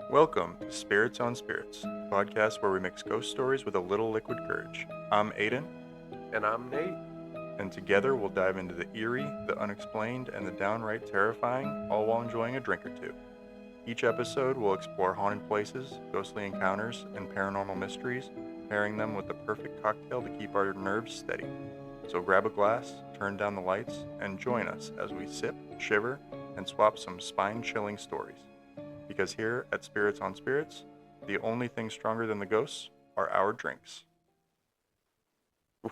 Welcome to Spirits on Spirits, a podcast where we mix ghost stories with a little liquid courage. I'm Aiden, And I'm Nate. and together we'll dive into the eerie, the unexplained, and the downright terrifying, all while enjoying a drink or two. Each episode will explore haunted places, ghostly encounters, and paranormal mysteries, pairing them with the perfect cocktail to keep our nerves steady. So grab a glass, turn down the lights, and join us as we sip, shiver, and swap some spine-chilling stories. Because here at Spirits on Spirits, the only thing stronger than the ghosts are our drinks.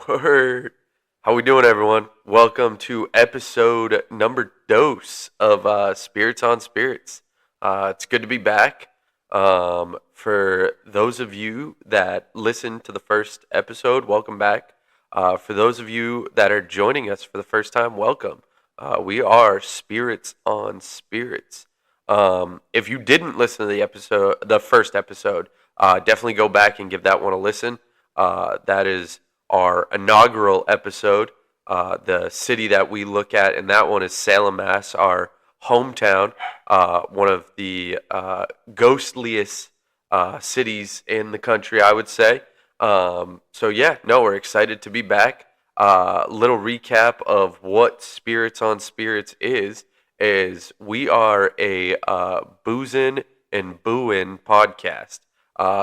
Word. How we doing, everyone? Welcome to episode number dose of Spirits on Spirits. It's good to be back. For those of you that listened to the first episode, welcome back. For those of you that are joining us for the first time, welcome. We are Spirits on Spirits. If you didn't listen to the first episode, definitely go back and give that one a listen. That is our inaugural episode. The city that we look at, and that one is Salem, Mass, our hometown, one of the ghostliest cities in the country, I would say. We're excited to be back. Little recap of what Spirits on Spirits is we are a boozin' and booin' podcast.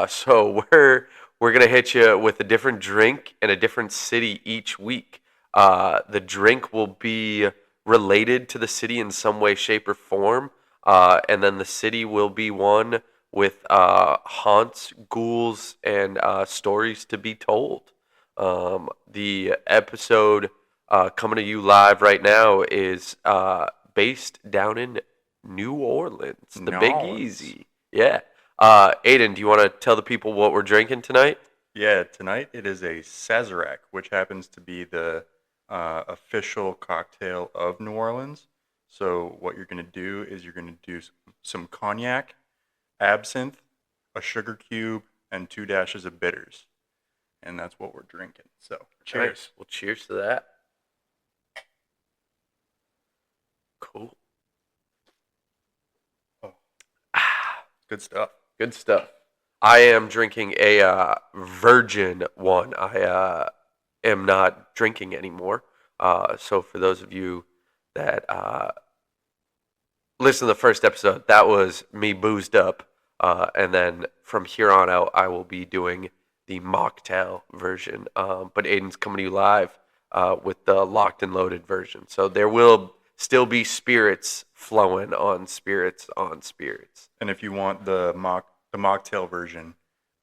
So we're gonna hit you with a different drink in a different city each week. The drink will be related to the city in some way, shape, or form, and then the city will be one with haunts, ghouls, and stories to be told. The episode coming to you live right now is based down in New Orleans, the Big Easy. Yeah. Aiden, do you want to tell the people what we're drinking tonight? Yeah, tonight it is a Sazerac, which happens to be the official cocktail of New Orleans. So what you're going to do is you're going to do some cognac, absinthe, a sugar cube, and 2 dashes of bitters. And that's what we're drinking. So cheers. Nice. Well, cheers to that. Cool. Oh. Good stuff. Good stuff. I am drinking a virgin one. I am not drinking anymore. So for those of you that listen to the first episode, that was me boozed up. And then from here on out, I will be doing the mocktail version. But Aiden's coming to you live with the locked and loaded version. So there will still be spirits flowing on Spirits on Spirits. And if you want the mocktail version,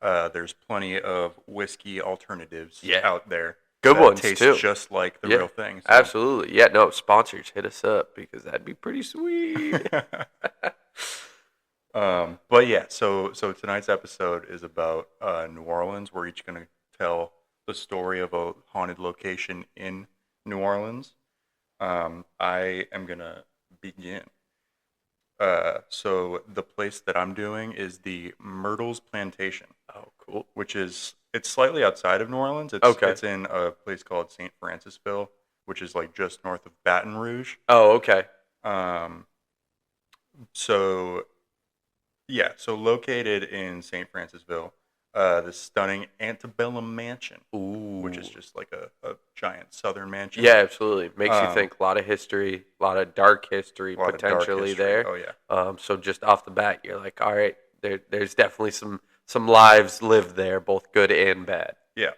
there's plenty of whiskey alternatives out there. Good that ones taste too. Just like the real thing. So. Absolutely. Yeah, no, sponsors, hit us up because that'd be pretty sweet. But yeah, so tonight's episode is about New Orleans. We're each going to tell the story of a haunted location in New Orleans. I am going to begin. So the place that I'm doing is the Myrtles Plantation. Oh, cool. Which is, it's slightly outside of New Orleans. It's in a place called St. Francisville, which is like just north of Baton Rouge. Oh, okay. So located in St. Francisville, the stunning antebellum mansion, which is just like a giant southern mansion. Yeah, absolutely. Makes you think a lot of history, a lot of dark history potentially there. Oh, yeah. So just off the bat, you're like, all right, there's definitely some lives lived there, both good and bad. Yeah.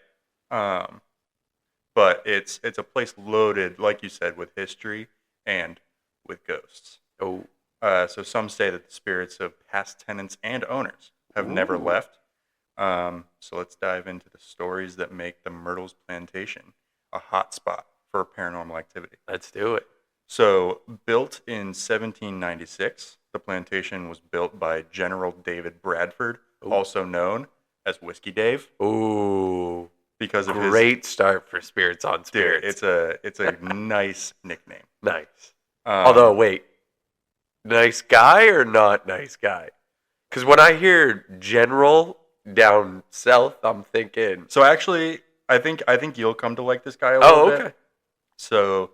But it's a place loaded, like you said, with history and with ghosts. Oh. So some say that the spirits of past tenants and owners have never left. So let's dive into the stories that make the Myrtles Plantation a hot spot for paranormal activity. Let's do it. So built in 1796, the plantation was built by General David Bradford, also known as Whiskey Dave. Ooh. Because of great start for Spirits on Spirits. Dude, it's a nice nickname. Nice. Although, wait. Nice guy or not nice guy? Because when I hear general down south, I'm thinking. So actually, I think you'll come to like this guy a little bit. Okay. So,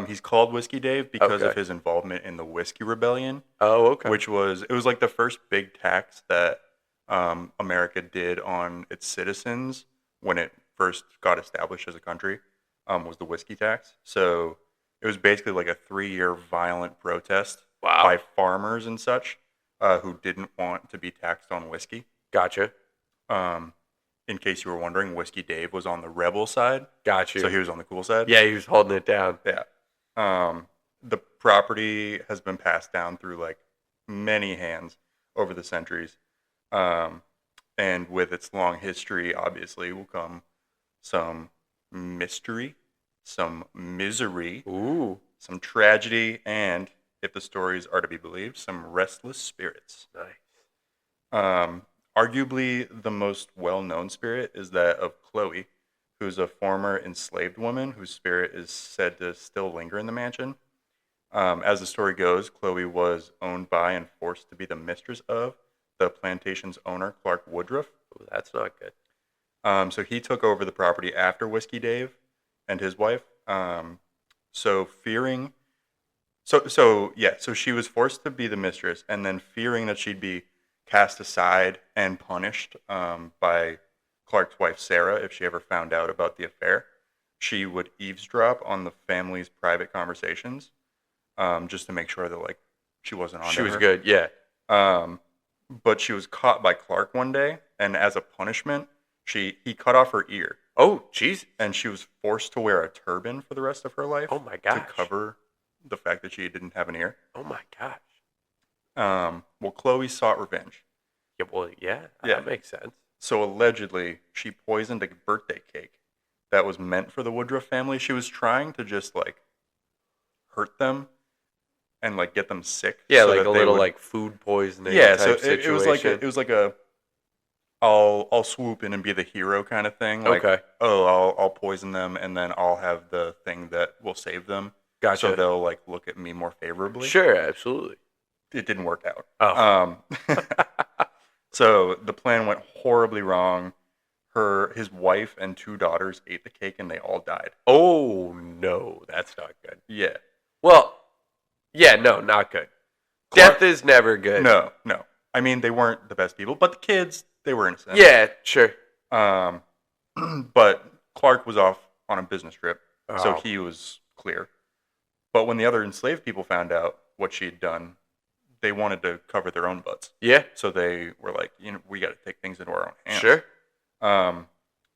He's called Whiskey Dave because of Okay. his involvement in the Whiskey Rebellion, Oh, okay. it was like the first big tax that America did on its citizens when it first got established as a country, was the whiskey tax. So it was basically like a 3-year violent protest by Wow. farmers and such who didn't want to be taxed on whiskey. Gotcha. Um, in case you were wondering, Whiskey Dave was on the rebel side, Got so you. he was on the cool side. Yeah, he was holding it down. Yeah. The property has been passed down through like many hands over the centuries. Um, and with its long history, obviously, will come some mystery, some misery, Ooh. some tragedy, and, if the stories are to be believed, some restless spirits. Nice. Arguably, the most well-known spirit is that of Chloe, who's a former enslaved woman whose spirit is said to still linger in the mansion. As the story goes, Chloe was owned by and forced to be the mistress of the plantation's owner, Clark Woodruff. Ooh, that's not good. So he took over the property after Whiskey Dave and his wife. So fearing, so she was forced to be the mistress, and then fearing that she'd be cast aside and punished by Clark's wife Sarah if she ever found out about the affair, she would eavesdrop on the family's private conversations, just to make sure that like she wasn't on. She was her. good. Yeah. But she was caught by Clark one day, and as a punishment, he cut off her ear, Oh, jeez. and she was forced to wear a turban for the rest of her life Oh my to gosh. cover the fact that she didn't have an ear. Oh my gosh. Well, Chloe sought revenge. Yeah. Well, yeah. Yeah. That makes sense. So allegedly, she poisoned a birthday cake that was meant for the Woodruff family. She was trying to just like hurt them and like get them sick. Yeah, so like that a they little would, like food poisoning yeah. type So situation. it was like a I'll swoop in and be the hero kind of thing. Like, Okay. oh, I'll poison them and then I'll have the thing that will save them. Gotcha. So they'll like look at me more favorably. Sure, absolutely. It didn't work out. Oh. So the plan went horribly wrong. His wife and 2 daughters ate the cake and they all died. Oh no, that's not good. Yeah. Well, yeah, no, not good. Clark- Death is never good. No. I mean, they weren't the best people, but the kids, they were innocent. Yeah, sure. But Clark was off on a business trip, so Oh. he was clear. But when the other enslaved people found out what she had done, they wanted to cover their own butts. Yeah, So they were like, we got to take things into our own hands. sure.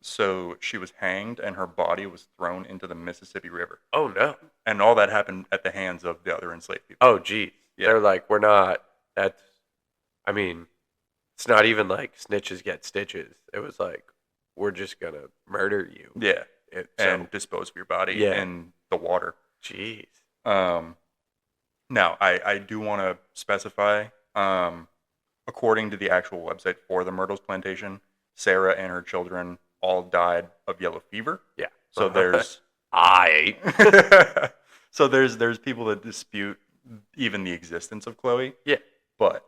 So she was hanged and her body was thrown into the Mississippi River. Oh no. And all that happened at the hands of the other enslaved people. Oh geez. Yeah. They're like, we're not. That's. I mean, it's not even like snitches get stitches. It was like, we're just gonna murder you. Yeah. And So- dispose of your body Yeah. in the water. Jeez. Now, I do want to specify, according to the actual website for the Myrtles Plantation, Sarah and her children all died of yellow fever. Yeah. So there's so there's people that dispute even the existence of Chloe. Yeah. But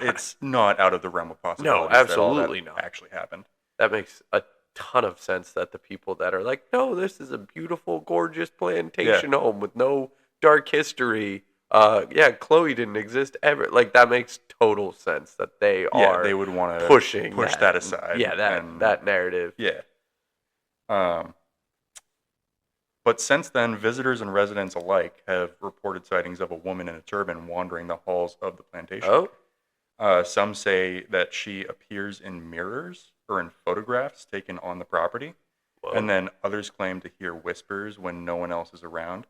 it's not out of the realm of possibility. absolutely that all not. actually happened. That makes a ton of sense that the people that are like, no, this is a beautiful, gorgeous plantation home with no dark history. Yeah, Chloe didn't exist ever. Like, that makes total sense that they are they would want to push that aside. Yeah, that narrative. Yeah. But since then, visitors and residents alike have reported sightings of a woman in a turban wandering the halls of the plantation. Oh, Some say that she appears in mirrors or in photographs taken on the property. whoa. And then others claim to hear whispers when no one else is around.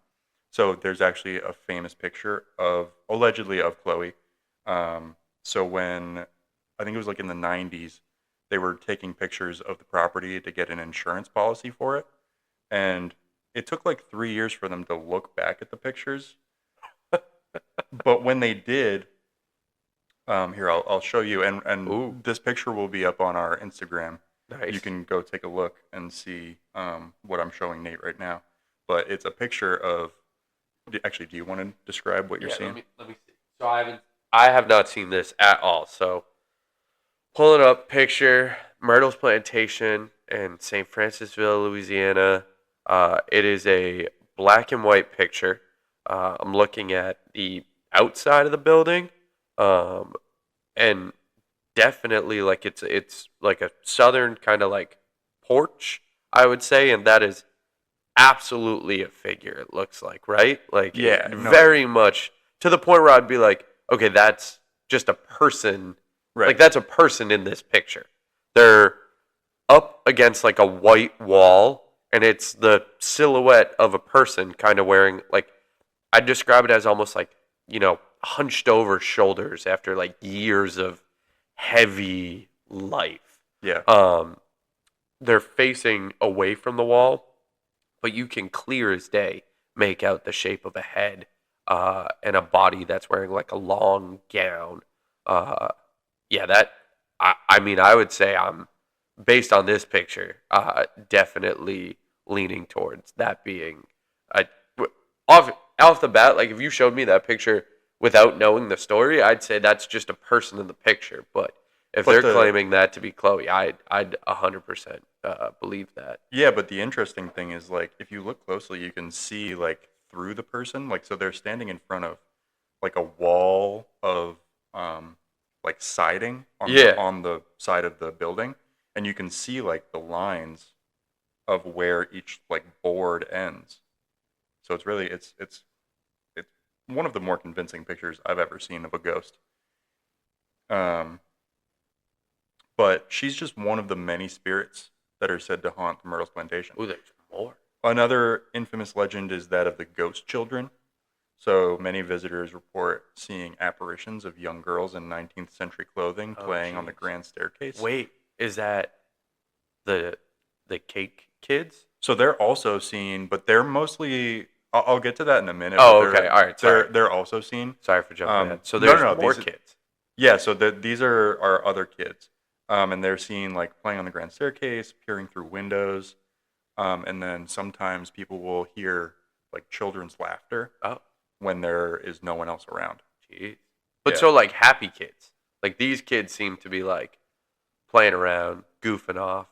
So there's actually a famous picture allegedly of Chloe. So when, I think it was like in the 90s, they were taking pictures of the property to get an insurance policy for it. And it took like 3 years for them to look back at the pictures. But when they did, here, I'll show you. Ooh. And this picture will be up on our Instagram. Nice. You can go take a look and see what I'm showing Nate right now. But it's a picture of. Actually, do you want to describe what you're seeing? Let me see. So I have not seen this at all. So pulling up picture, Myrtles Plantation in St. Francisville, Louisiana. It is a black and white picture. I'm looking at the outside of the building, and definitely like it's like a southern kind of like porch, I would say, and that is absolutely a figure. It looks like, right? Like Yeah, no, very much to the point where I'd be like, okay, that's just a person. right. Like that's a person in this picture. They're up against like a white wall, and it's the silhouette of a person kind of wearing like I'd describe it as almost like, hunched over shoulders after like years of heavy life. Yeah. They're facing away from the wall, but you can clear as day make out the shape of a head, and a body that's wearing like a long gown. Yeah, that I mean, I would say I'm based on this picture, definitely leaning towards that being a, off off the bat. Like if you showed me that picture without knowing the story, I'd say that's just a person in the picture. But if But they're claiming that to be Chloe, I'd 100% believe that. Yeah, but the interesting thing is, like, if you look closely, you can see, like, through the person. Like, so they're standing in front of, like, a wall of, like, siding Yeah. on the side of the building. And you can see, like, the lines of where each, like, board ends. So it's really, it's one of the more convincing pictures I've ever seen of a ghost. But she's just one of the many spirits that are said to haunt the Myrtles Plantation. Oh, there's more. Another infamous legend is that of the ghost children. So many visitors report seeing apparitions of young girls in 19th century clothing playing on the grand staircase. Wait, is that the cake kids? So they're also seen, but they're mostly. I'll get to that in a minute. Oh, but okay. All right. Sorry. They're also seen. Sorry for jumping in. So no, there's no, more these- kids. Yeah, so these are our other kids. And they're seen like playing on the grand staircase, peering through windows. And then sometimes people will hear like children's laughter Oh, when there is no one else around. jeez. But Yeah. so like happy kids. Like these kids seem to be like playing around, goofing off.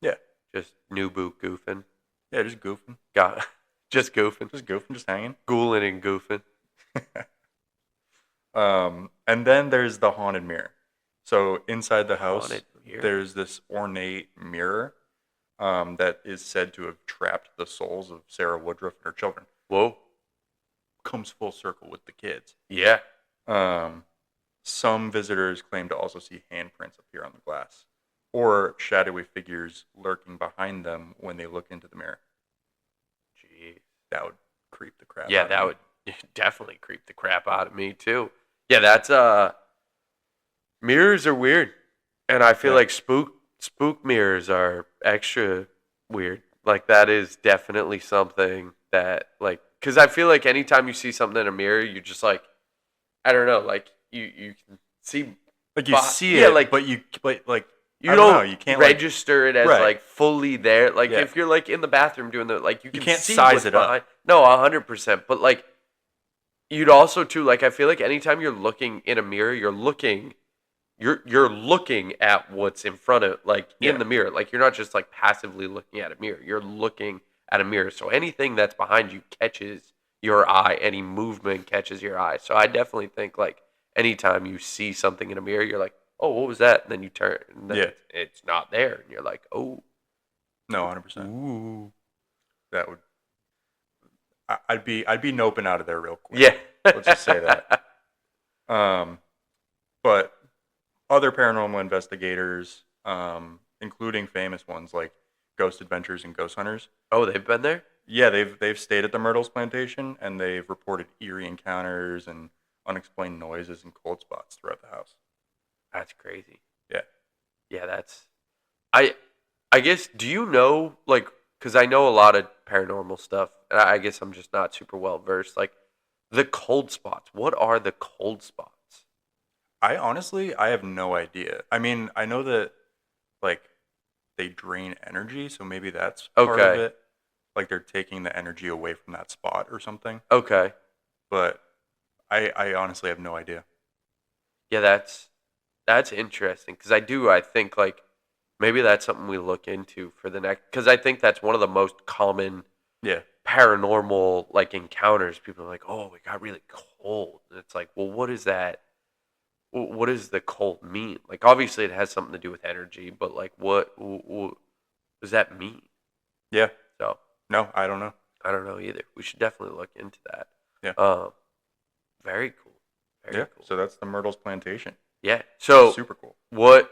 Yeah. Just new boot goofing. Yeah, just goofing. Got just goofing. Just goofing, just hanging. Ghouling and goofing. And then there's the haunted mirror. So inside the house, Haunted mirror. there's this ornate mirror that is said to have trapped the souls of Sarah Woodruff and her children. Whoa. Comes full circle with the kids. Yeah. Some visitors claim to also see handprints appear on the glass, or shadowy figures lurking behind them when they look into the mirror. Jeez. That would creep the crap out Yeah, of that me. would definitely creep the crap out of me too. Yeah, that's mirrors are weird. And I feel Yeah. like spook mirrors are extra weird. Like that is definitely something that like cuz I feel like anytime you see something in a mirror, you're just like I don't know, like you can see Like you see yeah, it, like but you I don't know, you can't like register it as Right. like fully there. Like Yeah. if you're like in the bathroom doing the like you can can't see size what's it up. behind. No, 100%. But like you'd also too like I feel like anytime you're looking in a mirror, you're looking at what's in front of like in Yeah. the mirror. Like you're not just like passively looking at a mirror. You're looking at a mirror. So anything that's behind you catches your eye. Any movement catches your eye. So I definitely think like anytime you see something in a mirror, you're like, oh, what was that? And then you turn, and then Yeah. it's not there, and you're like, oh, No, 100%. ooh, That would I'd be noping out of there real quick. yeah. Let's just say that. But other paranormal investigators, including famous ones like Ghost Adventures and Ghost Hunters, Oh, they've been there. yeah, they've stayed at the Myrtles Plantation and they've reported eerie encounters and unexplained noises and cold spots throughout the house. That's crazy. Yeah. Yeah, that's. I guess. Do you know like? Because I know a lot of paranormal stuff, and I guess I'm just not super well versed. Like the cold spots. What are the cold spots? I have no idea. I mean, I know that like they drain energy, so maybe that's part of Okay. it. Like they're taking the energy away from that spot or something. Okay. But I honestly have no idea. Yeah, that's interesting because I think like maybe that's something we look into for the next because I think that's one of the most common Yeah. paranormal like encounters, people are like, "Oh, it got really cold," and it's like, well, what is that? What does the cold mean? Like, obviously, it has something to do with energy, but like, what does that mean? Yeah. So No, I don't know. I don't know either. We should definitely look into that. Yeah. Very cool. Very Yeah. cool. So that's the Myrtles Plantation. Yeah. So Super cool. what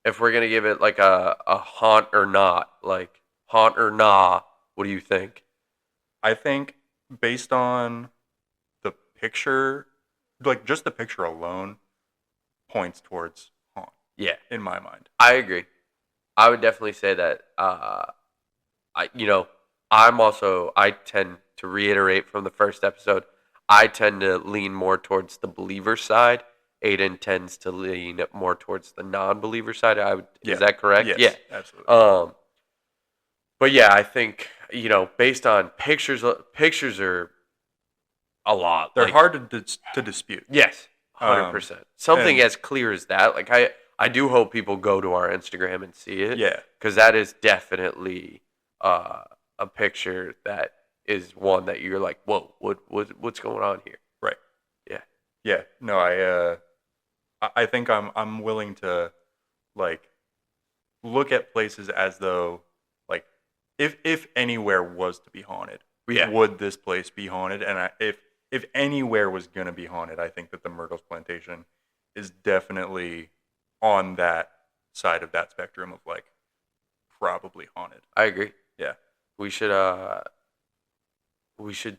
if we're gonna give it like a haunt or not? Like haunt or nah? What do you think? I think based on the picture, like just the picture alone, points towards haunt Yeah, in my mind. I agree. I would definitely say that. I I tend to reiterate from the first episode. I tend to lean more towards the believer side. Aiden tends to lean more towards the non-believer side. Is Yeah. that correct? Yes. Yeah. Absolutely. But yeah, I think based on pictures, pictures are a lot. They're Like, hard to dispute. yes, 100%. Something and as clear as that. Like I do hope people go to our Instagram and see it. yeah. Because that is definitely a picture that is one that you're like, whoa, what's going on here? Right. Yeah. Yeah. No, I think I'm willing to like look at places as though like if anywhere was to be haunted, Yeah. would this place be haunted? And if anywhere was gonna be haunted, I think that the Myrtles Plantation is definitely on that side of that spectrum of like probably haunted. I agree. Yeah. We should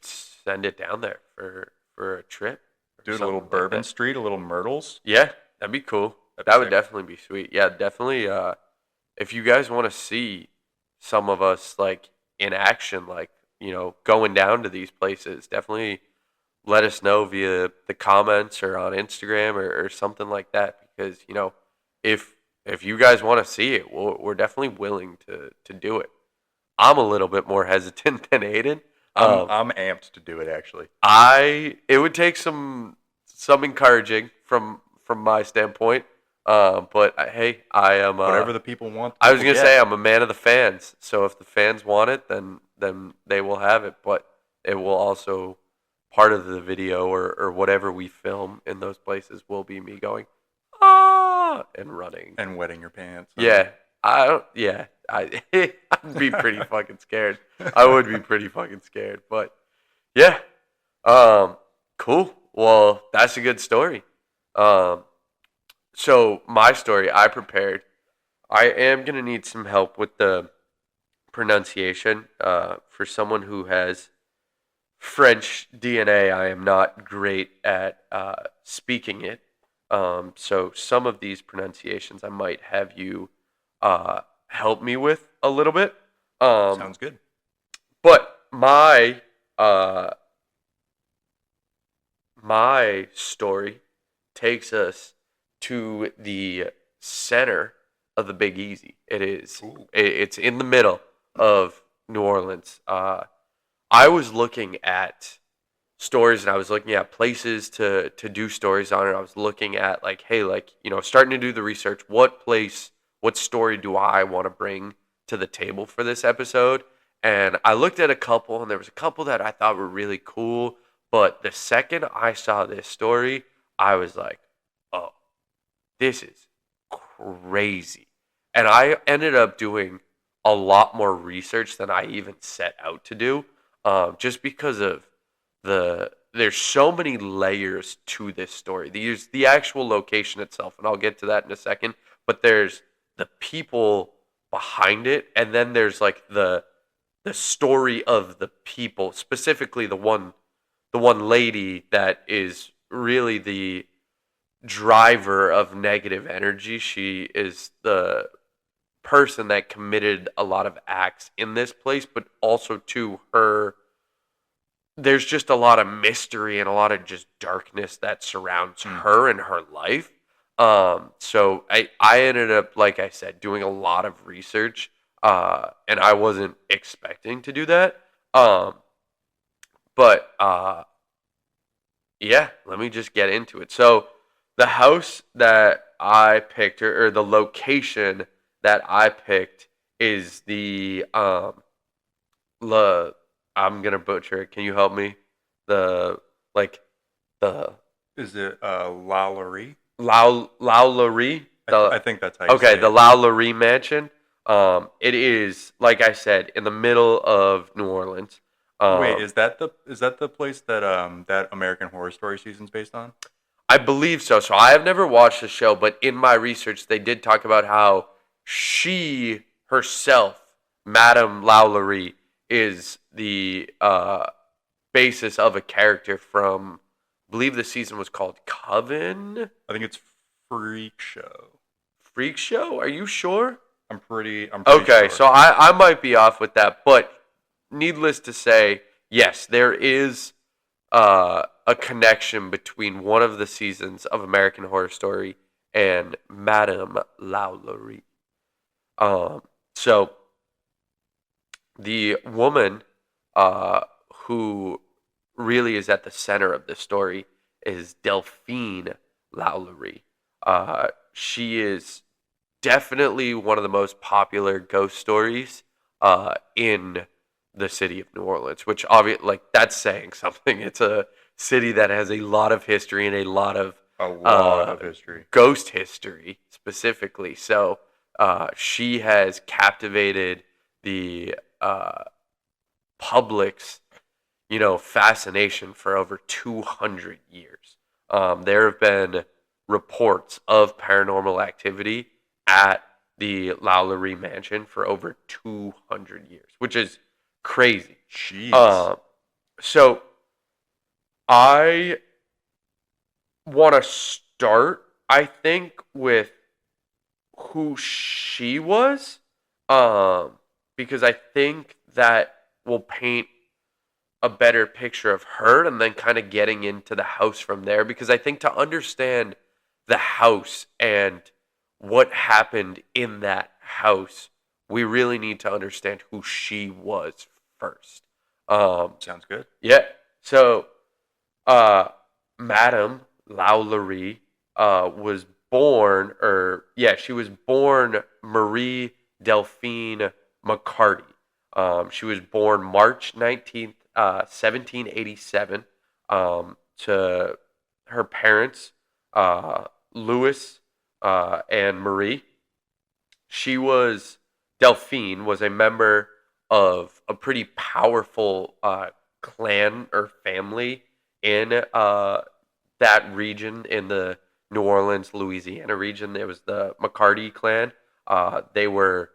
send it down there for a trip. Or Do a little something like Bourbon that. Street, a little Myrtles. Yeah, that'd be cool. That'd be That would sick. definitely be sweet. Yeah, definitely. If you guys want to see some of us like in action, like going down to these places, definitely let us know via the comments or on Instagram or something like that. Because if you guys want to see it, we're definitely willing to do it. I'm a little bit more hesitant than Aiden. I'm amped to do it actually. It would take some encouraging from my standpoint. But hey, I am. Whatever the people want. I was people gonna get. say I'm a man of the fans. So if the fans want it, then they will have it. But it will also part of the video or whatever we film in those places will be me going and running. And wetting your pants. Yeah, I don't. Yeah, I'd be pretty fucking scared. I would be pretty fucking scared. But yeah, cool. Well, that's a good story. So my story I prepared. I am gonna need some help with the pronunciation. For someone who has French DNA, I am not great at speaking it. So some of these pronunciations I might have you help me with a little bit. Sounds good. But my story takes us to the center of the Big Easy. It is. Ooh. It's in the middle of New Orleans. I was looking at stories and I was looking at places to do stories on, and I was looking at like, hey, like starting to do the research. What story do I want to bring to the table for this episode? And I looked at a couple, and there was a couple that I thought were really cool. But the second I saw this story, I was like, oh, this is crazy. And I ended up doing a lot more research than I even set out to do, just because of there's so many layers to this story. There's the actual location itself, and I'll get to that in a second. But there's the people behind it, and then there's like the story of the people, specifically the one lady that is really the driver of negative energy. She is the person that committed a lot of acts in this place, but also to her, there's just a lot of mystery and a lot of just darkness that surrounds her and her life. So I ended up, like I said, doing a lot of research, and I wasn't expecting to do that. But yeah, let me just get into it. So the house that I picked, or the location that I picked, is the I I'm gonna butcher it. Can you help me? The like the Is it LaLaurie? LaLaurie? I The think that's how you Okay, say the it. LaLaurie Mansion. It is, like I said, in the middle of New Orleans. Wait, Um, is that the place that that American Horror Story season's based on? I believe so. So I have never watched the show, but in my research, they did talk about how she herself, Madame LaLaurie, is the basis of a character from, I believe the season was called Coven? I think it's Freak Show. Freak Show? Are you sure? I'm pretty Okay, sure. so I might be off with that, but needless to say, yes, there is a connection between one of the seasons of American Horror Story and Madame LaLaurie. Um, so the woman who really is at the center of this story is Delphine LaLaurie. She is definitely one of the most popular ghost stories in the city of New Orleans, which obviously, like, that's saying something. It's a city that has a lot of history and a lot of A lot of history. ghost history specifically. So she has captivated the public's, fascination for over 200 years. There have been reports of paranormal activity at the LaLaurie Mansion for over 200 years, which is crazy. Jeez. Um, so I want to start, I think, with who she was, um, because I think that will paint a better picture of her, and then kind of getting into the house from there, because I think to understand the house and what happened in that house, we really need to understand who she was first. Sounds good. Yeah. So, uh, Madame LaLaurie was born, or yeah, she was born Marie Delphine McCarty. She was born March 19th, 1787, to her parents, Louis and Marie. She was Delphine was a member of a pretty powerful clan or family in that region, in the New Orleans, Louisiana region. There was the McCarty clan. They were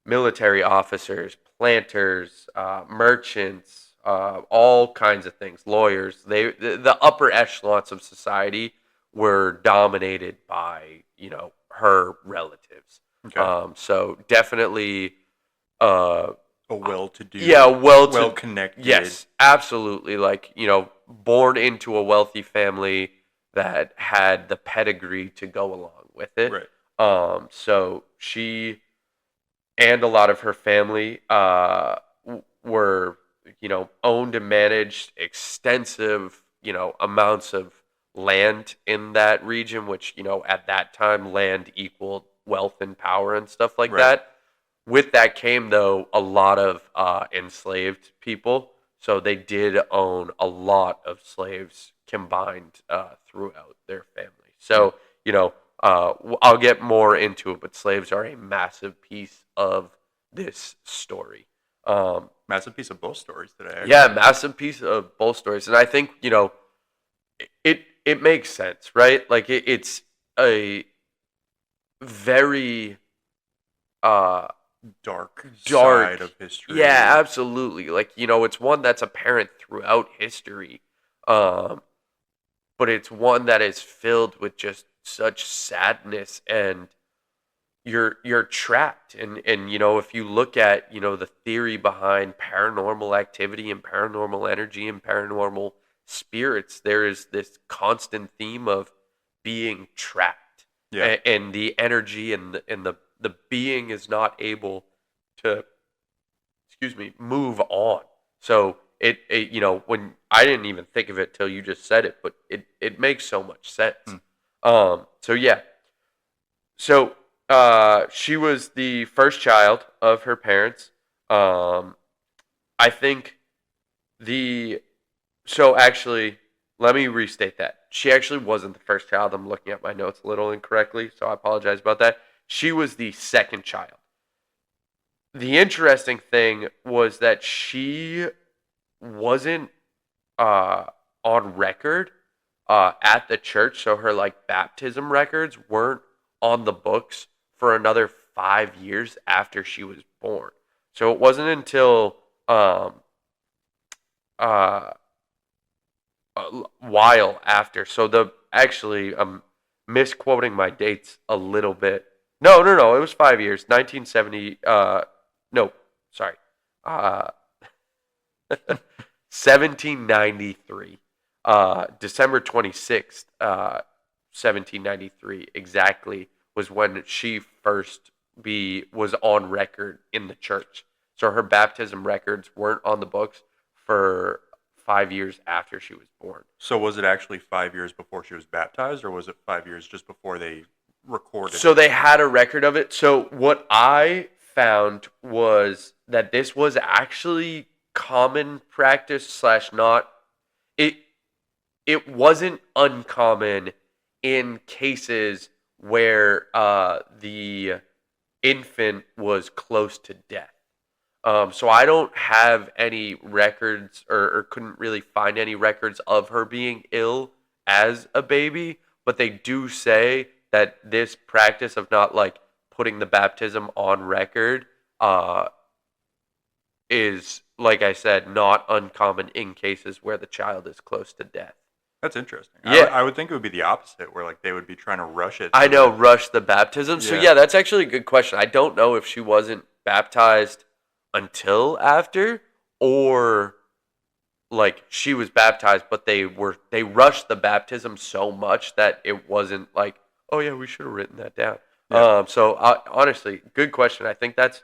military officers, planters, merchants, all kinds of things, lawyers. The upper echelons of society were dominated by, her relatives. Okay. So definitely, uh, A well-to-do, yeah, well to well-connected. yes, absolutely. Like, born into a wealthy family that had the pedigree to go along with it. Right. So she and a lot of her family were, owned and managed extensive, amounts of land in that region, which, at that time, land equaled wealth and power and stuff like Right. that. With that came, though, a lot of enslaved people. So they did own a lot of slaves combined throughout their family. Hmm. So, I'll get more into it, but slaves are a massive piece of this story. Um, Massive piece of both stories today, yeah, actually. massive piece of both stories, and I think, it makes sense, right? Like, it's a very uh, Dark dark. side of Yeah, history. absolutely. Like, it's one that's apparent throughout history, um, but it's one that is filled with just such sadness, and you're trapped. And if you look at, the theory behind paranormal activity and paranormal energy and paranormal spirits, there is this constant theme of being trapped, Yeah. and the energy and the being is not able to, excuse me, move on. So when I didn't even think of it till you just said it, but it makes so much sense. Hmm. So yeah, so she was the first child of her parents. I think So actually, let me restate that. She actually wasn't the first child. I'm looking at my notes a little incorrectly, so I apologize about that. She was the second child. The interesting thing was that she wasn't on record at the church, so her like baptism records weren't on the books for another 5 years after she was born. So it wasn't until uh, a while after. So I'm misquoting my dates a little bit. No. It was 5 years. 1970. No, sorry. Uh, 1793. December 26th, 1793 exactly was when she first was on record in the church. So her baptism records weren't on the books for 5 years after she was born. So was it actually 5 years before she was baptized, or was it 5 years just before they recorded So it? they had a record of it. So what I found was that this was actually common practice slash not. It it wasn't uncommon in cases where the infant was close to death. So I don't have any records or couldn't really find any records of her being ill as a baby, but they do say that this practice of not like putting the baptism on record is, like I said, not uncommon in cases where the child is close to death. That's interesting. Yeah. I would think it would be the opposite, where like they would be trying to rush it. I so know, that- rush the baptism. So yeah, that's actually a good question. I don't know if she wasn't baptized until after, or like she was baptized, but they rushed the baptism so much that it wasn't like, oh yeah, we should have written that down. Yeah. So honestly, good question. I think that's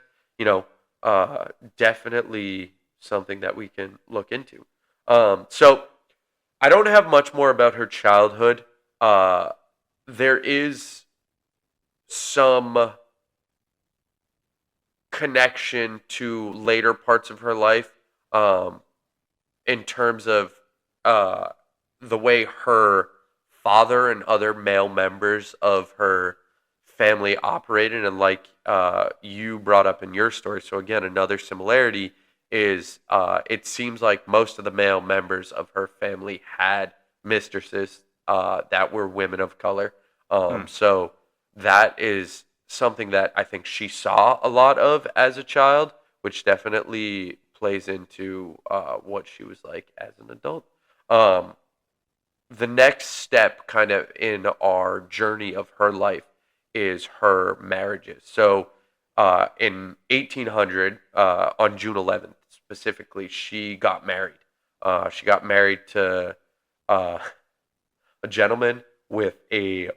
definitely something that we can look into. So I don't have much more about her childhood. There is some connection to later parts of her life, in terms of the way her father and other male members of her family operated, and like you brought up in your story. So again, another similarity is it seems like most of the male members of her family had mistresses that were women of color. So that is something that I think she saw a lot of as a child, which definitely plays into what she was like as an adult. The next step kind of in our journey of her life is her marriages. So in 1800, on June 11th specifically, she got married. She got married to a gentleman with a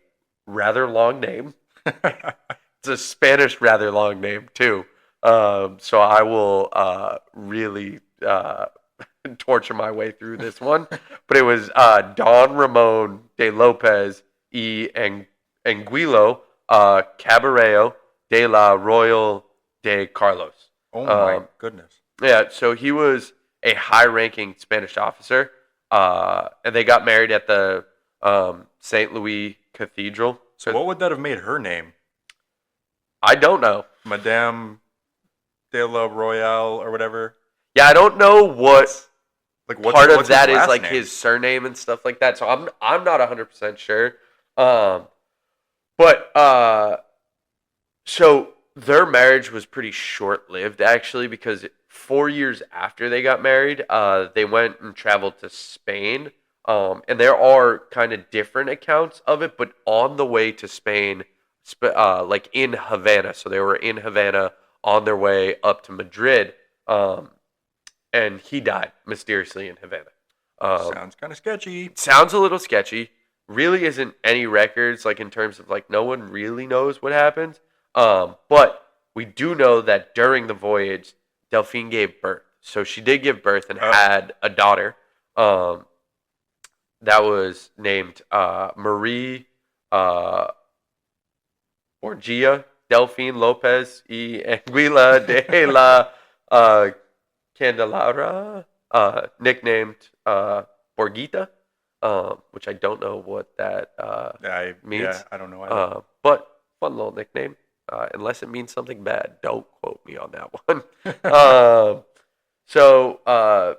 rather long name. It's a Spanish rather long name too. So I will really torture my way through this one. But it was Don Ramon de Lopez y Anguilo Caballero de la Royal de Carlos. Oh my goodness. Yeah, so he was a high-ranking Spanish officer, and they got married at the St. Louis Cathedral. So what would that have made her name? I don't know. Madame de la Royale or whatever? Yeah, I don't know what Like part of what's that his is last like name? his surname and stuff like that. So I'm not 100% sure. But so their marriage was pretty short-lived actually, because 4 years after they got married, they went and traveled to Spain. And there are kind of different accounts of it, but on the way to Spain, like in Havana. So they were in Havana on their way up to Madrid, and he died mysteriously in Havana. Sounds kind of sketchy. Sounds a little sketchy. Really isn't any records, like in terms of like no one really knows what happened. But we do know that during the voyage, Delphine gave birth. So she did give birth and had a daughter. That was named Marie Borgia Delphine Lopez y Anguila de la Candelara. nicknamed Borgita, which I don't know what that means. I don't know either. But fun little nickname. Unless it means something bad, don't quote me on that one. So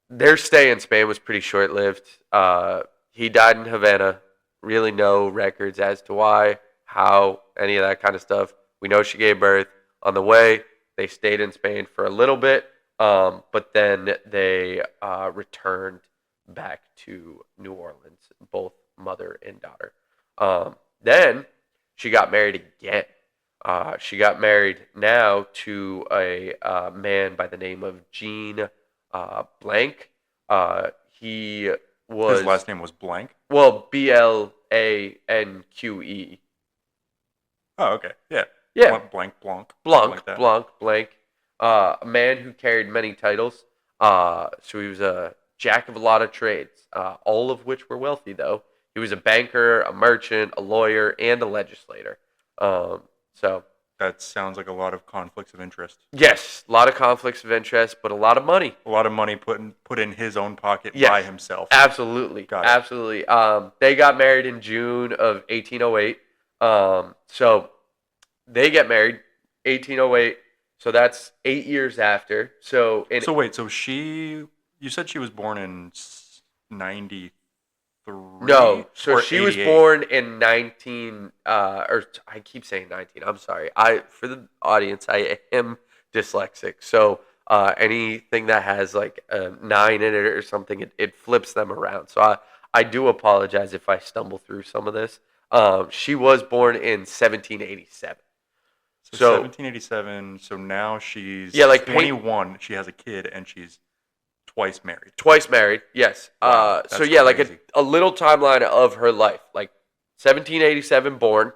their stay in Spain was pretty short-lived. He died in Havana. Really no records as to why, how, any of that kind of stuff. We know she gave birth. On the way, they stayed in Spain for a little bit, but then they returned back to New Orleans, both mother and daughter. Then she got married again. She got married now to a man by the name of Jean Blank. He was His last name was Blank. Well, Blanque. Oh, okay. Yeah. Yeah. Blank. Blank. A man who carried many titles. So he was a jack of a lot of trades, all of which were wealthy, though. He was a banker, a merchant, a lawyer, and a legislator. So that sounds like a lot of conflicts of interest. Yes, a lot of conflicts of interest, but a lot of money. A lot of money put in his own pocket by himself. Absolutely. Absolutely. They got married in June of 1808. So they get married 1808. So that's 8 years after. So you said she was born in 93? No, so she was born in 19, or I keep saying 19, I'm sorry. For the audience, I am dyslexic. So anything that has like a 9 in it or something, it flips them around. So I do apologize if I stumble through some of this. She was born in 1787. So 1787, so now she's 21, she has a kid, and she's twice married, yes. Wow, so yeah, crazy. Like a little timeline of her life. Like 1787 born,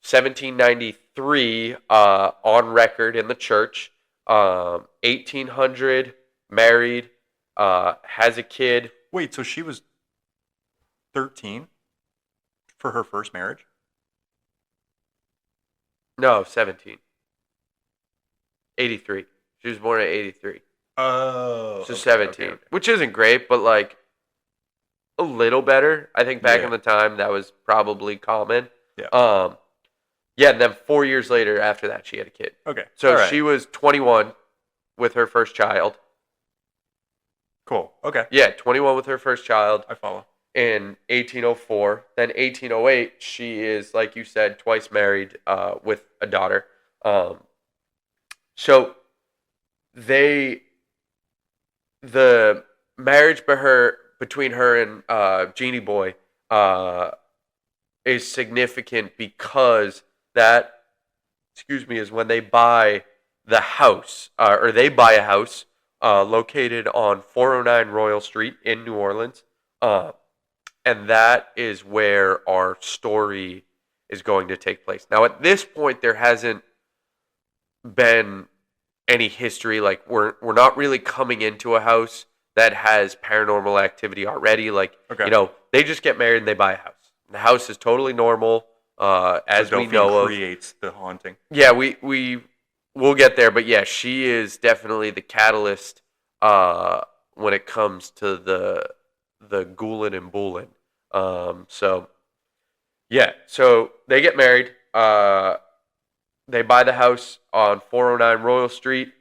1793 on record in the church, 1800 married, has a kid. Wait, so she was 13 for her first marriage? No, 17. 83. She was born in 83. Oh. So 17, okay. Which isn't great, but like a little better. I think back in the time that was probably common. Yeah. Yeah, and then 4 years later after that she had a kid. Okay. So she was 21 with her first child. Cool. Okay. Yeah, 21 with her first child. I follow. In 1804. Then 1808, she is, like you said, twice married with a daughter. So the marriage between her and Genie Boy is significant because that, is when they buy the house, or they buy a house located on 409 Royal Street in New Orleans. And that is where our story is going to take place. Now, at this point, there hasn't been any history. Like we're not really coming into a house that has paranormal activity already. Like they just get married and they buy a house. The house is totally normal, as we know of. Creates the haunting. Yeah, we'll get there, but yeah, she is definitely the catalyst when it comes to the Ghoulin and Boulin. So they get married. They buy the house on 409 Royal Street.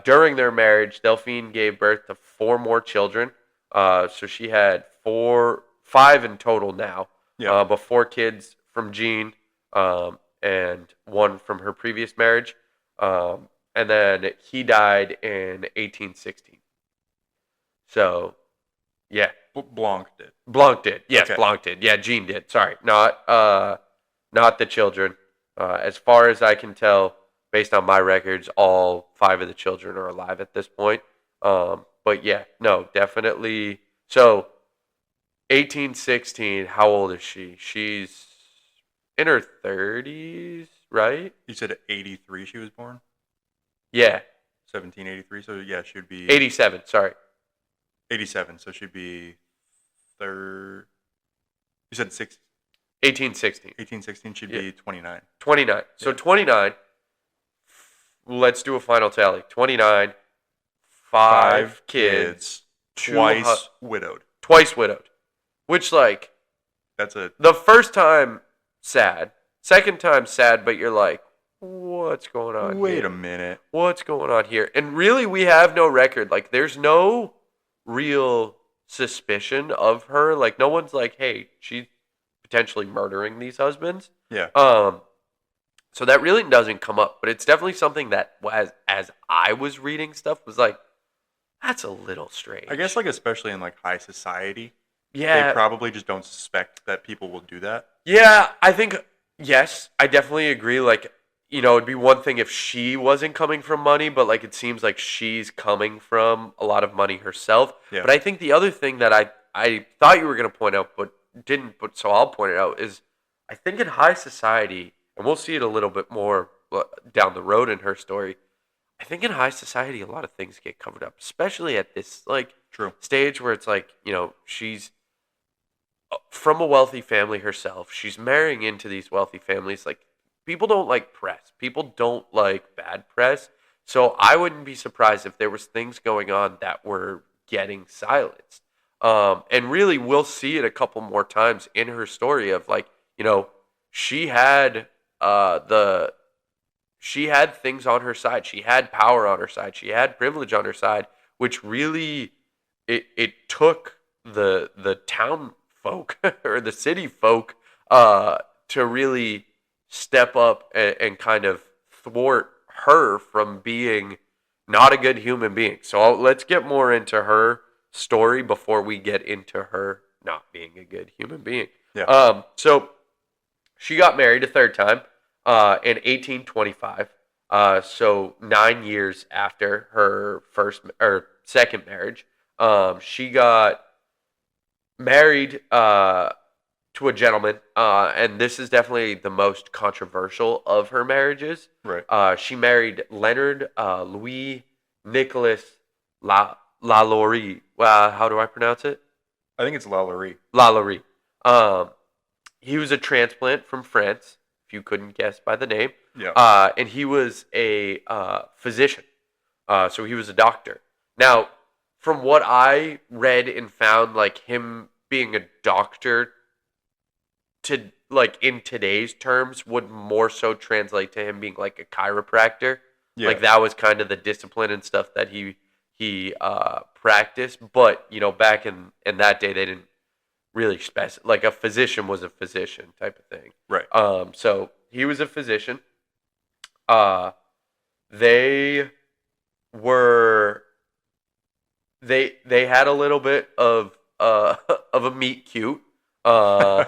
During their marriage, Delphine gave birth to 4 more children. So she had 5 in total now. Yeah. But 4 kids from Jean, and 1 from her previous marriage. And then he died in 1816. So, yeah. Blanc did. Yes, okay. Blanc did. Yeah, Jean did. Sorry, not the children. As far as I can tell, based on my records, all 5 of the children are alive at this point. But yeah, no, definitely. So, 1816. How old is she? She's in her 30s, right? You said 83 she was born? Yeah. 1783. So yeah, she would be 87. Sorry. 87. So she'd be third. You said 1816. 1816. She'd be 29. 29. So 29. Let's do a final tally. 29, 5 kids, twice widowed. Twice widowed. Which, like, That's a the first time, sad. Second time, sad, but you're like, what's going on here? wait a minute. What's going on here? And really, we have no record. Like, there's no real suspicion of her. Like, no one's like, hey, she's potentially murdering these husbands. Yeah. So that really doesn't come up, but it's definitely something that, as I was reading stuff, was like, that's a little strange. I guess, like, especially in, like, high society, yeah, they probably just don't suspect that people will do that. yeah, I think, yes, I definitely agree. Like, it'd be one thing if she wasn't coming from money, but, like, it seems like she's coming from a lot of money herself. Yeah. But I think the other thing that I thought you were going to point out, but didn't, but so I'll point it out, is I think in high society, and we'll see it a little bit more down the road in her story, I think in high society, a lot of things get covered up, especially at this, like, True. stage where it's like, she's from a wealthy family herself. She's marrying into these wealthy families. Like, people don't like press. People don't like bad press. So I wouldn't be surprised if there was things going on that were getting silenced. And really, we'll see it a couple more times in her story of, like, she had she had things on her side. She had power on her side. She had privilege on her side, which really it took the town folk or the city folk to really step up and kind of thwart her from being not a good human being. So let's get more into her story before we get into her not being a good human being. Yeah. So she got married a third time in 1825. So 9 years after her second marriage, she got married to a gentleman, and this is definitely the most controversial of her marriages. Right. She married Leonard Louis Nicholas LaLaurie. How do I pronounce it? I think it's LaLaurie. LaLaurie. He was a transplant from France, if you couldn't guess by the name. Yeah. And he was a physician. So he was a doctor. Now, from what I read and found, like, him being a doctor to, like, in today's terms would more so translate to him being like a chiropractor. Yeah. Like, that was kind of the discipline and stuff that he practiced. But, back in that day, they didn't really specify. Like, a physician was a physician type of thing. Right. So he was a physician. They were they had a little bit of a meet cute. Okay.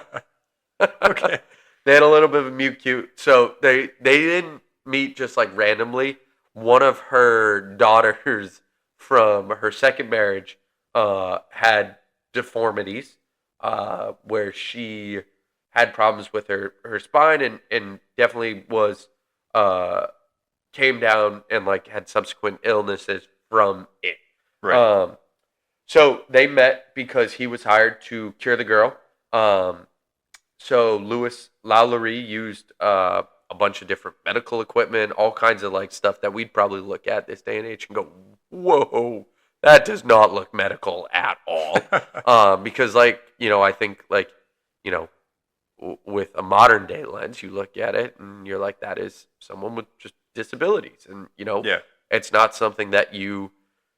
They had a little bit of a meet cute. So they didn't meet just, like, randomly. One of her daughters from her second marriage had deformities, where she had problems with her spine and definitely was came down and, like, had subsequent illnesses from it. Right. So they met because he was hired to cure the girl. So Louis LaLaurie used a bunch of different medical equipment, all kinds of, like, stuff that we'd probably look at this day and age and go, whoa, that does not look medical at all. Because, like, I think, like, with a modern day lens, you look at it and you're like, that is someone with just disabilities. And, Yeah. it's not something that you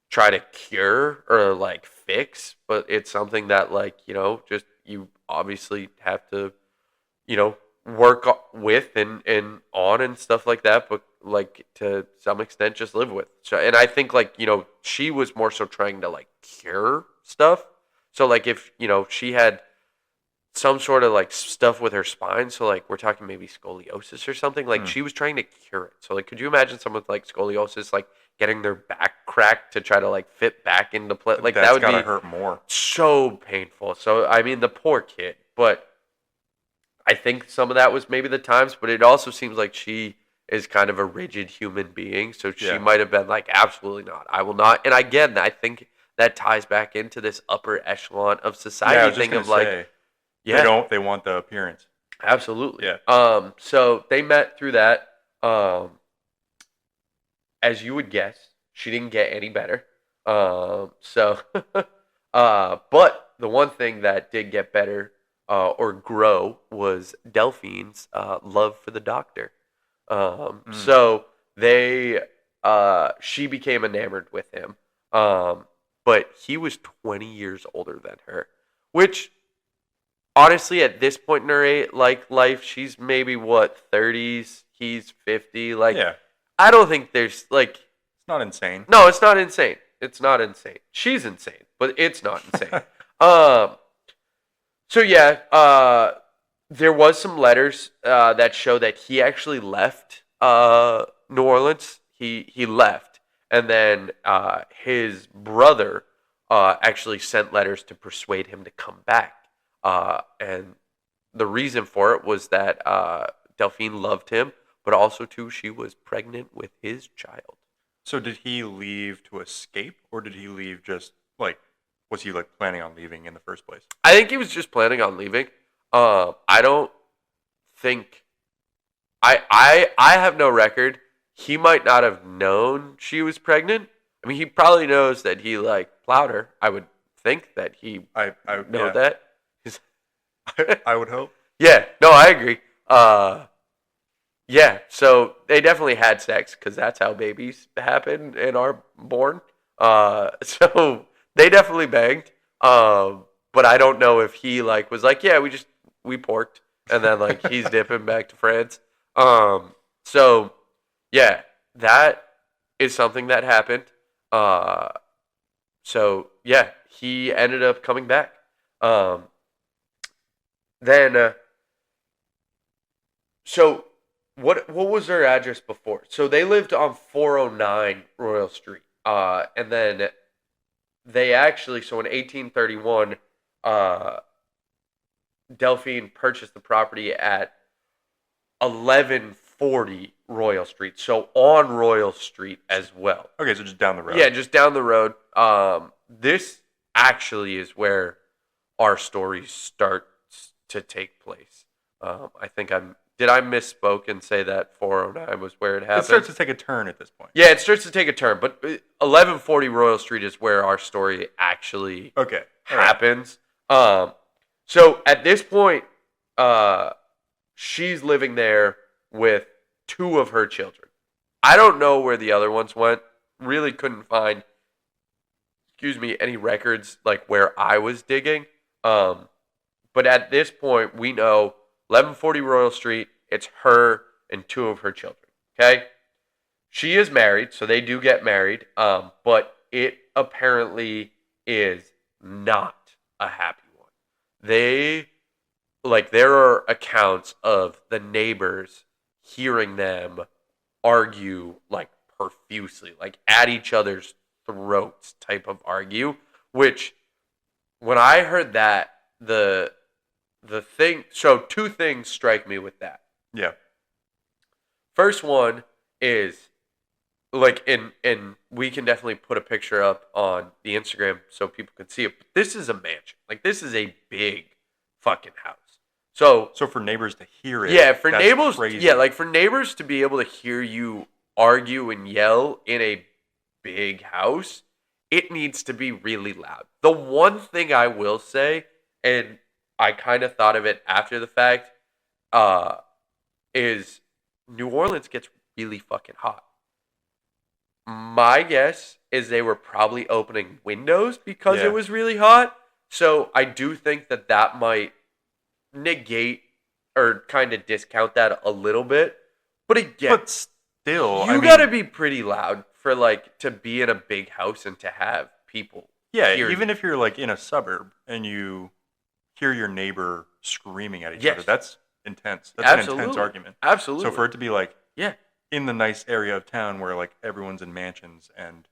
try to cure or, like, fix, but it's something that, like, just you obviously have to, work with and on and stuff like that, but, like, to some extent just live with. So, and I think, like, she was more so trying to, like, cure stuff. So, like, if, she had some sort of, like, stuff with her spine, so, like, we're talking maybe scoliosis or something, like, she was trying to cure it. So, like, could you imagine someone with, like, scoliosis, like, getting their back cracked to try to, like, fit back into place? Like, That's that would gotta be hurt more. so painful. So, I mean, the poor kid. But I think some of that was maybe the times, but it also seems like she is kind of a rigid human being. So she might have been like, absolutely not. I will not. And again, I think that ties back into this upper echelon of society thing of, like, they want the appearance. Absolutely. Yeah. So they met through that. As you would guess, she didn't get any better. So, but the one thing that did get better or grow was Delphine's love for the doctor. Mm. So she became enamored with him. But he was 20 years older than her, which honestly, at this point in her life, she's maybe what 30s, he's 50. Like, Yeah, I don't think there's like, it's not insane. no, it's not insane. It's not insane. She's insane, but it's not insane. Um, so yeah, there was some letters that show that he actually left New Orleans. He left, and then his brother actually sent letters to persuade him to come back. And the reason for it was that Delphine loved him, but also too she was pregnant with his child. So did he leave to escape, or did he leave just like, was he like planning on leaving in the first place? I think he was just planning on leaving. I don't think I have no record. He might not have known she was pregnant. I mean, he probably knows that he like plowed her. I would think that he I know yeah, that. He's- I would hope. yeah, no, I agree. Yeah, so they definitely had sex because that's how babies happen and are born. So they definitely banged. But I don't know if he like was like, yeah, we porked, and then like he's dipping back to France. So yeah, that is something that happened. Uh, so yeah, he ended up coming back. Um, then so what was their address before? So they lived on 409 Royal Street. And then they actually so in 1831 uh Delphine purchased the property at 1140 Royal Street. So on Royal Street as well. Okay, so just down the road. Yeah, just down the road. This actually is where our story starts to take place. I think did I misspoke and say that 409 was where it happened? It starts to take a turn at this point. Yeah, it starts to take a turn, but 1140 Royal Street is where our story actually Okay. All right. happens. So at this point, she's living there with two of her children. I don't know where the other ones went. Really couldn't find, any records like where I was digging. But at this point, we know 1140 Royal Street. It's her and two of her children. Okay, she is married, so they do get married. But it apparently is not a happy one. There are accounts of the neighbors hearing them argue like profusely, like at each other's throats type of argue, which when I heard that, two things strike me with that. Yeah. First one is like and we can definitely put a picture up on the Instagram so people can see it. But this is a mansion. Like this is a big fucking house. So for neighbors to hear it, yeah, for that's neighbors, crazy. yeah, like for neighbors to be able to hear you argue and yell in a big house, it needs to be really loud. The one thing I will say, and I kind of thought of it after the fact, is New Orleans gets really fucking hot. My guess is they were probably opening windows because Yeah. it was really hot. So I do think that might negate or kind of discount that a little bit. But again, But still, you I gotta mean, be pretty loud for like to be in a big house and to have people. yeah, hear even you. if you're like in a suburb and you hear your neighbor screaming at each Yes. other, that's intense. That's an intense Absolutely. argument. Absolutely. So for it to be like yeah, in the nice area of town where like everyone's in mansions and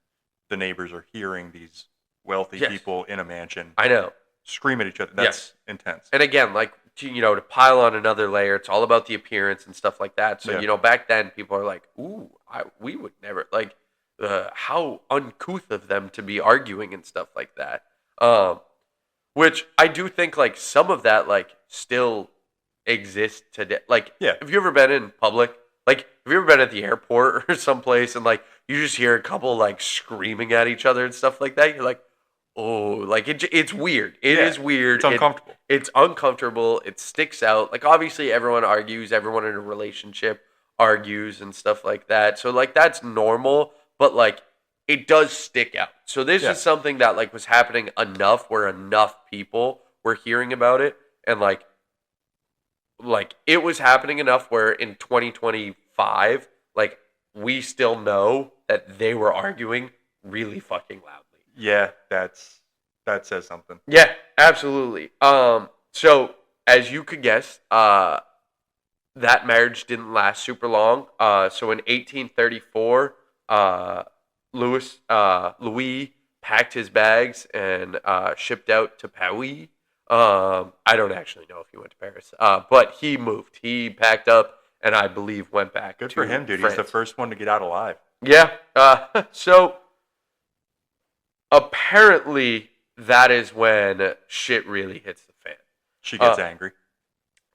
the neighbors are hearing these wealthy Yes. people in a mansion I know. scream at each other, that's intense. And again, like to pile on another layer, it's all about the appearance and stuff like that. So Yeah. back then people are like, "Ooh, we would never like." How uncouth of them to be arguing and stuff like that. Which I do think like some of that like still exists today. Like, Yeah. have you ever been in public like, have you ever been at the airport or someplace and like you just hear a couple like screaming at each other and stuff like that? You're like, oh, like it's weird. It Yeah, is weird. it's uncomfortable. It's uncomfortable. It sticks out. Like obviously everyone argues. Everyone in a relationship argues and stuff like that. So like that's normal, but like it does stick out. So this Yeah. is something that like was happening enough where enough people were hearing about it and like it was happening enough where in 2025 like we still know that they were arguing really fucking loudly. Yeah, that says something. Yeah, absolutely. So as you could guess, that marriage didn't last super long. So in 1834, Louis packed his bags and shipped out to Paris. I don't actually know if he went to Paris, but he moved. He packed up and I believe went back. Good to for him, dude. France. He's the first one to get out alive. Yeah. So apparently that is when shit really hits the fan. She gets angry.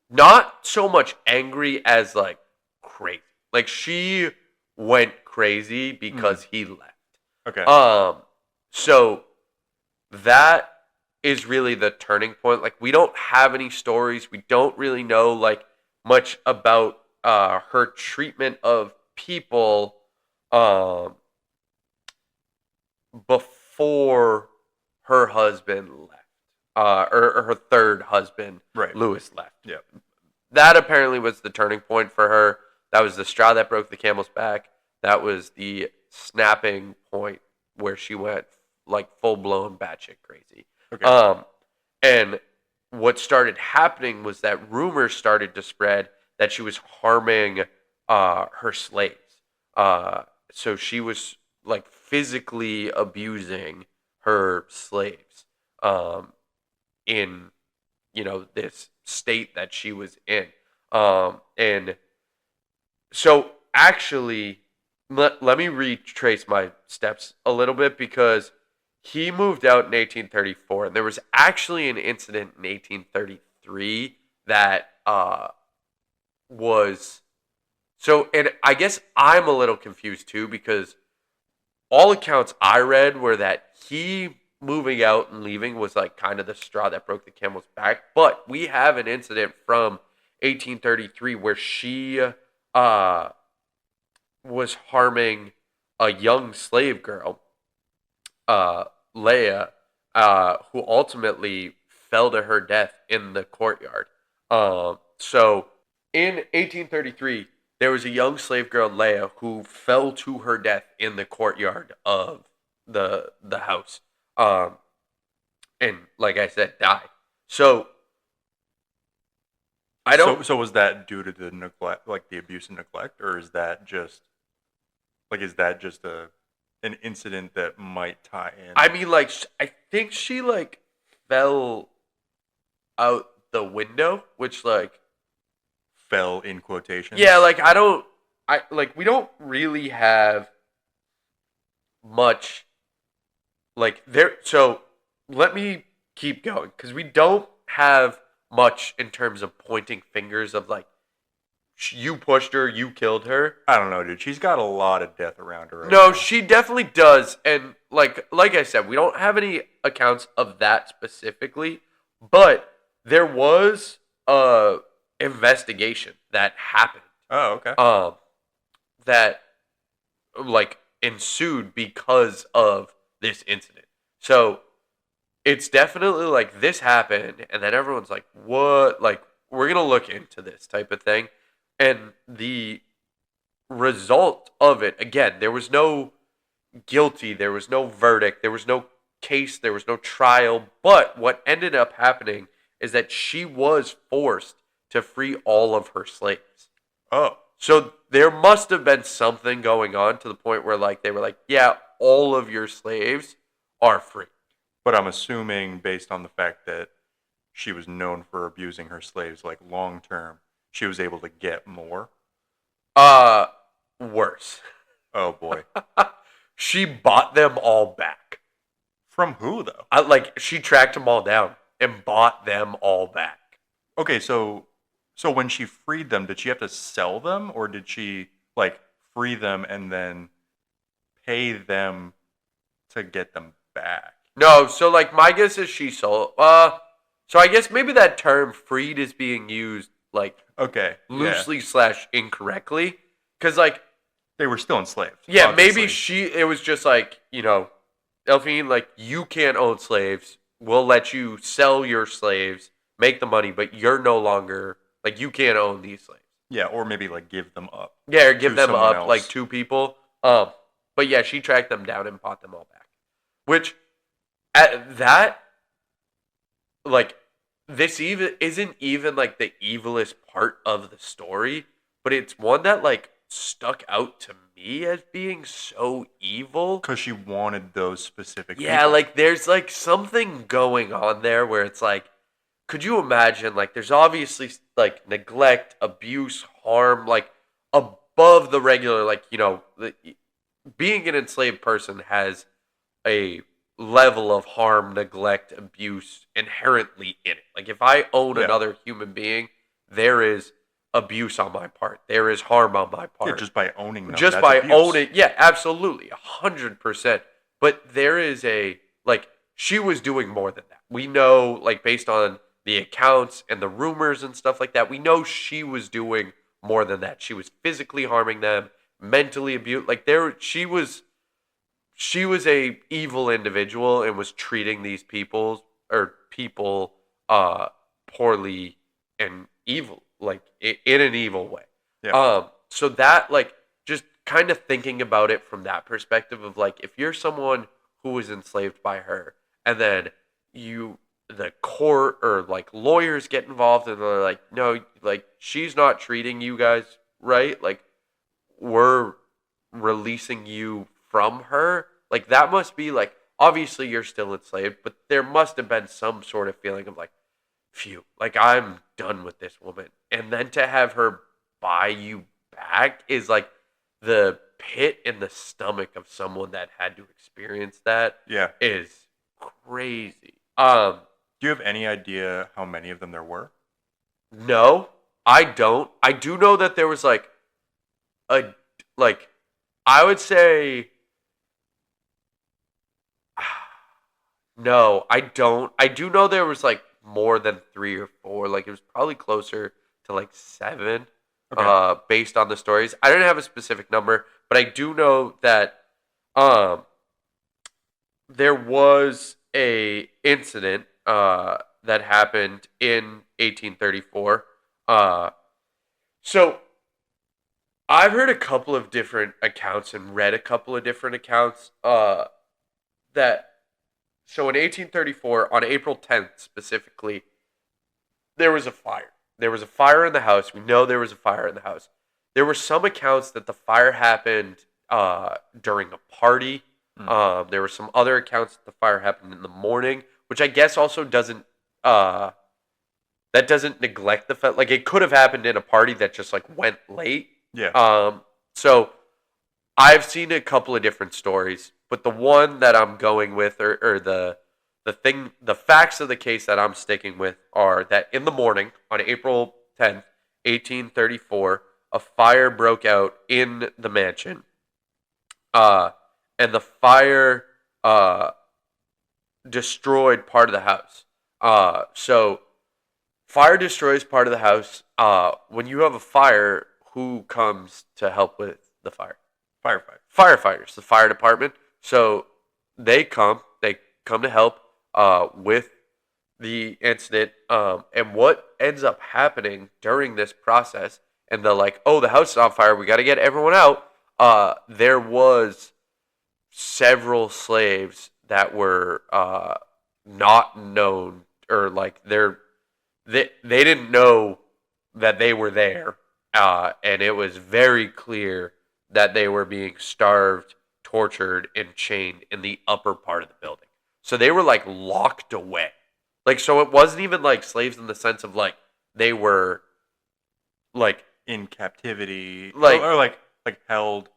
Not so much angry as like crazy. Like she went crazy because he left. Okay. So that is really the turning point. Like we don't have any stories. We don't really know like much about her treatment of people before her husband left. Or her third husband, Right. Louis, left. Yeah. That apparently was the turning point for her. That was the straw that broke the camel's back. That was the snapping point where she went like full blown batshit crazy. Okay. And what started happening was that rumors started to spread that she was harming her slaves. So she was like physically abusing her slaves in this state that she was in. And so actually let me retrace my steps a little bit because he moved out in 1834 and there was actually an incident in 1833 that was so, and I guess I'm a little confused too because all accounts I read were that he moving out and leaving was like kind of the straw that broke the camel's back. But we have an incident from 1833 where she was harming a young slave girl, Leah, who ultimately fell to her death in the courtyard. So in 1833, there was a young slave girl, Leah, who fell to her death in the courtyard of the house. And like I said, died. So I don't. So was that due to the neglect, like the abuse and neglect, or is that just an incident that might tie in? I mean, like I think she like fell out the window, which like fell in quotations. yeah, like we don't really have much like there. So let me keep going because we don't have much in terms of pointing fingers of like you pushed her, you killed her. I don't know, dude. She's got a lot of death around her. Right No, now. she definitely does, and like I said, we don't have any accounts of that specifically, but there was a investigation that happened. Oh, okay. That like ensued because of this incident. So it's definitely like this happened, and then everyone's like, "What?" Like we're gonna look into this type of thing, and the result of it again, there was no guilty, there was no verdict, there was no case, there was no trial. But what ended up happening is that she was forced to free all of her slaves. Oh. So there must have been something going on to the point where like they were like, yeah, all of your slaves are free. But I'm assuming based on the fact that she was known for abusing her slaves like long term, she was able to get more. Worse. Oh boy. She bought them all back. From who though? She tracked them all down and bought them all back. Okay, so So when she freed them, did she have to sell them, or did she like free them and then pay them to get them back? No, so like my guess is she sold. So I guess maybe that term "freed" is being used like Okay, yeah. loosely / incorrectly, because like They were still enslaved. yeah, obviously. maybe it was just like Delphine, like you can't own slaves. We'll let you sell your slaves, make the money, but you're no longer like you can't own these slaves. Yeah, or maybe like give them up. Yeah, or give to them someone up else. like two people. But yeah, she tracked them down and bought them all back. Which at that like this even isn't even like the evilest part of the story, but it's one that like stuck out to me as being so evil. Because she wanted those specific Yeah, people. like there's like something going on there where it's like, could you imagine like there's obviously like neglect, abuse, harm, like above the regular, like, being an enslaved person has a level of harm, neglect, abuse inherently in it. Like if I own another human being, there is abuse on my part. There is harm on my part. Yeah, just by owning them. Just that's by abuse. owning, yeah, absolutely, 100%. But there is like she was doing more than that. We know, like based on the accounts and the rumors and stuff like that, we know she was doing more than that. She was physically harming them, mentally abused. Like she was a evil individual and was treating these people poorly and evil, like in an evil way. Yeah. So that like just kind of thinking about it from that perspective of like if you're someone who was enslaved by her and then the court or like lawyers get involved and they're like, no, like she's not treating you guys right, like we're releasing you from her. Like that must be like obviously you're still enslaved, but there must have been some sort of feeling of like, phew, like I'm done with this woman. And then to have her buy you back is like the pit in the stomach of someone that had to experience that. Yeah. Is crazy. Do you have any idea how many of them there were? No, I don't. I do know that there was like I would say no, I don't. I do know there was like more than 3 or 4. Like it was probably closer to like 7. Okay. Based on the stories. I didn't have a specific number, but I do know that there was a incident that happened in 1834. So I've heard a couple of different accounts and read a couple of different accounts that so in 1834 on April 10th specifically there was a fire. There was a fire in the house. We know there was a fire in the house. There were some accounts that the fire happened during a party. There were some other accounts that the fire happened in the morning, which I guess also doesn't that doesn't neglect the fact like it could have happened in a party that just like went late. Yeah. So I've seen a couple of different stories, but the one that I'm going with or the facts of the case that I'm sticking with are that in the morning on April 10th, 1834, a fire broke out in the mansion. And the fire destroyed part of the house. So fire destroys part of the house. When you have a fire, who comes to help with the fire? Firefighters, the fire department. So they come to help with the incident. And what ends up happening during this process, and they're like, oh, the house is on fire, we got to get everyone out. There was several slaves that were not known, or like they didn't know that they were there, and it was very clear that they were being starved, tortured, and chained in the upper part of the building. So they were like locked away. Like so it wasn't even like slaves in the sense of like they were like in captivity, like or like held,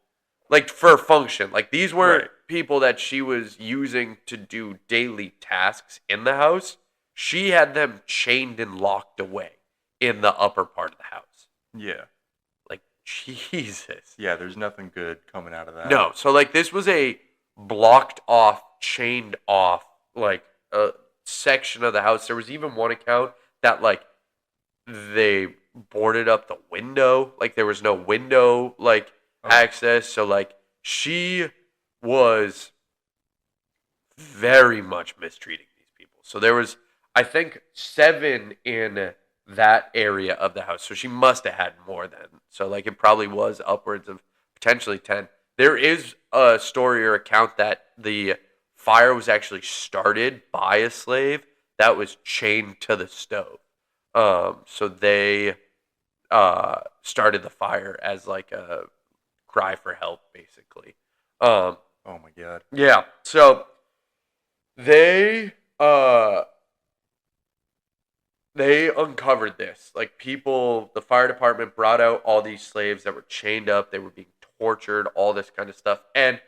like for function. Like these weren't Right. people that she was using to do daily tasks in the house. She had them chained and locked away in the upper part of the house. Yeah. Like, Jesus. Yeah, there's nothing good coming out of that. No, so like this was a blocked off, chained off, like a section of the house. There was even one account that like they boarded up the window. Like there was no window like access. So like she was very much mistreating these people. So there was, I think, 7 in that area of the house. So she must have had more than. So like it probably was upwards of potentially 10. There is a story or account that the fire was actually started by a slave that was chained to the stove. So they started the fire as like a cry for help, basically. Oh my God. Yeah. So they uncovered this. Like people, the fire department brought out all these slaves that were chained up. They were being tortured, all this kind of stuff. And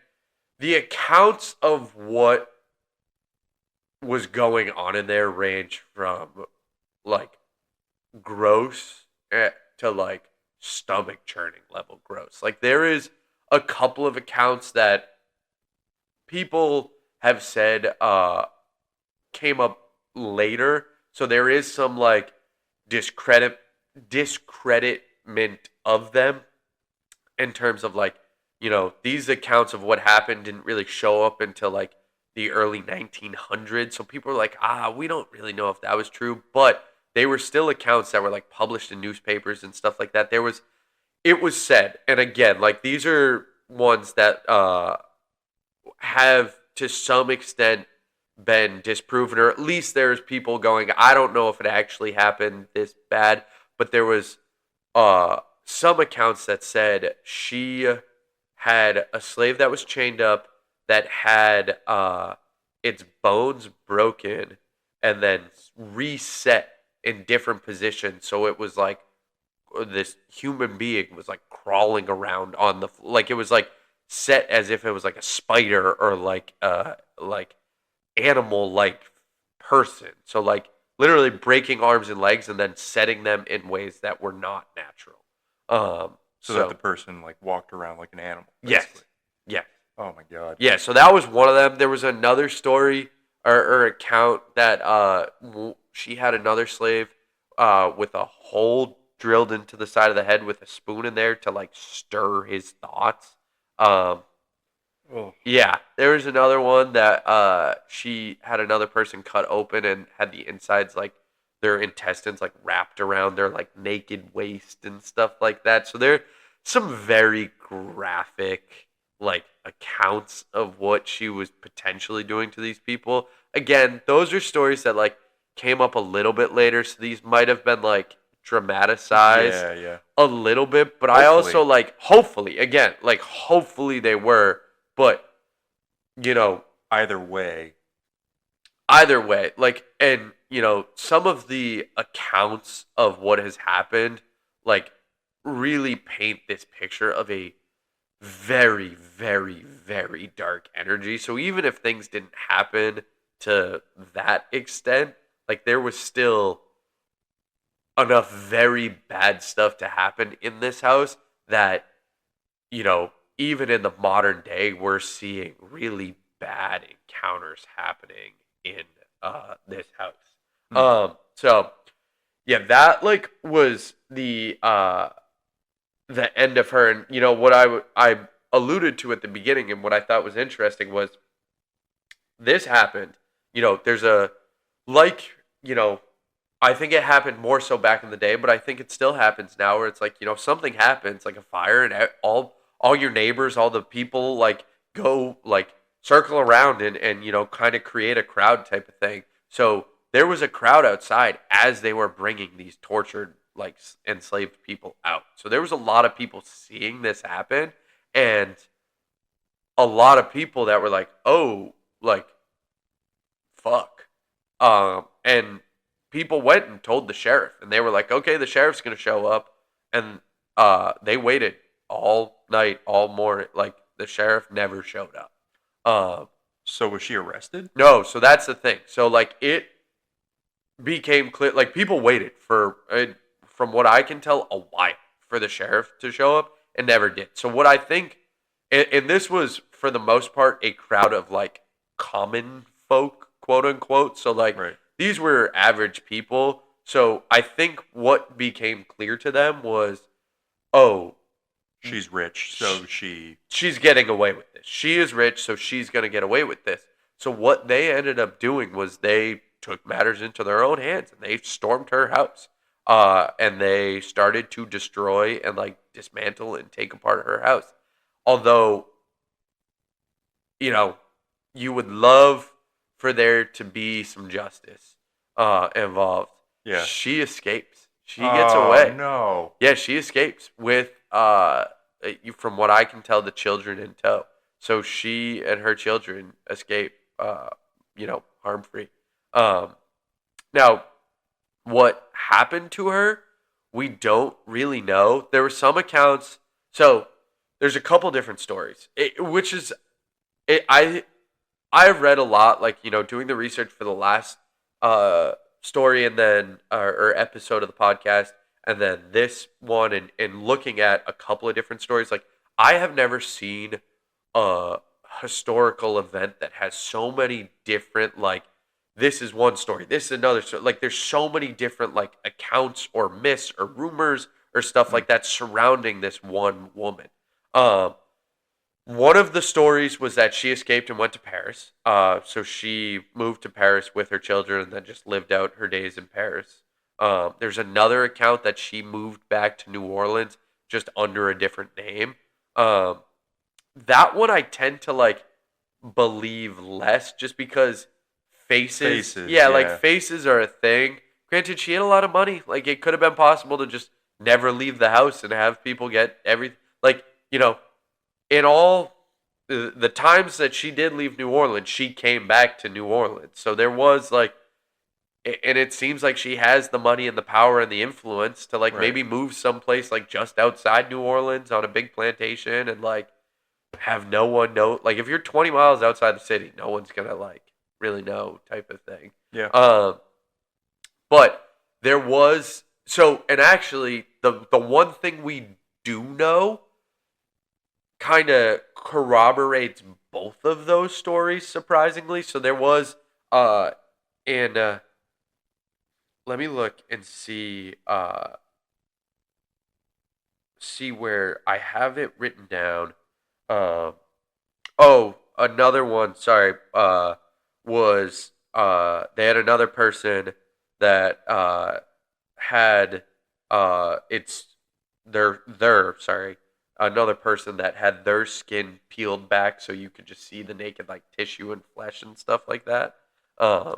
the accounts of what was going on in there range from like gross to like stomach churning level gross. Like there is a couple of accounts that people have said came up later. So there is some like discreditment of them in terms of like, these accounts of what happened didn't really show up until like the early 1900s. So people are like, we don't really know if that was true, but they were still accounts that were like published in newspapers and stuff like that. It was said, and again, like these are ones that have to some extent been disproven, or at least there's people going, I don't know if it actually happened this bad, but there was some accounts that said she had a slave that was chained up that had its bones broken and then reset in different positions. So it was like this human being was like crawling around on the like it was like set as if it was like a spider or like animal like person. So like literally breaking arms and legs and then setting them in ways that were not natural. So that the person like walked around like an animal. Yes. Basically. Yeah. Oh my God. Yeah, so that was one of them. There was another story or account that she had another slave with a hole drilled into the side of the head with a spoon in there to like stir his thoughts. Yeah, there was another one that she had another person cut open and had the insides like their intestines like wrapped around their like naked waist and stuff like that. So there are some very graphic like accounts of what she was potentially doing to these people. Again, those are stories that like came up a little bit later, so these might have been like dramatized a little bit, but hopefully. I also like hopefully they were, but either way, like, and some of the accounts of what has happened like really paint this picture of a very, very, very dark energy. So even if things didn't happen to that extent, like there was still enough very bad stuff to happen in this house that, even in the modern day, we're seeing really bad encounters happening in this house. Mm-hmm. So yeah, that like was the end of her. And what I alluded to at the beginning and what I thought was interesting was this happened. There's a I think it happened more so back in the day, but I think it still happens now where it's like, something happens, like a fire, and all your neighbors, all the people like go like circle around and kind of create a crowd type of thing. So there was a crowd outside as they were bringing these tortured like enslaved people out. So there was a lot of people seeing this happen, and a lot of people that were like, oh, like fuck. And people went and told the sheriff, and they were like, okay, the sheriff's going to show up. And they waited all night, all morning. Like, the sheriff never showed up. So was she arrested? No, so that's the thing. So, like, it became clear. Like, people waited for from what I can tell, a while for the sheriff to show up, and never did. So what I think, and this was for the most part a crowd of like common folk, quote unquote. So like Right. these were average people. So I think what became clear to them was, oh, She's rich, so she's getting away with this. She is rich, so she's going to get away with this. So what they ended up doing was they took matters into their own hands and they stormed her house. And they started to destroy and like dismantle and take apart her house. Although, you know, you would love for there to be some justice involved. Yeah. She escapes. She gets away. No. Yeah, she escapes with from what I can tell, the children in tow. So she and her children escape, harm free. Now, what happened to her, we don't really know. There were some accounts. So there's a couple different stories, I've read a lot, like, doing the research for the last story and then or episode of the podcast, and then this one, and looking at a couple of different stories. Like, I have never seen a historical event that has so many different, like, this is one story, this is another story. Like, there's so many different, like, accounts or myths or rumors or stuff like that surrounding this one woman. One of the stories was that she escaped and went to Paris. So she moved to Paris with her children and then just lived out her days in Paris. There's another account that she moved back to New Orleans just under a different name. That one I tend to like believe less, just because faces like faces are a thing. Granted, she had a lot of money. Like, it could have been possible to just never leave the house and have people get everything. Like, in all the times that she did leave New Orleans, she came back to New Orleans. So there was like, and it seems like she has the money and the power and the influence to like maybe move someplace like just outside New Orleans on a big plantation and like have no one know. Like, if you're 20 miles outside the city, no one's gonna like really know, type of thing. Yeah. But there was, and actually the one thing we do know kind of corroborates both of those stories, surprisingly. So there was let me look and see where I have it written down. Another one, sorry, was they had another person that had another person that had their skin peeled back so you could just see the naked like tissue and flesh and stuff like that. No,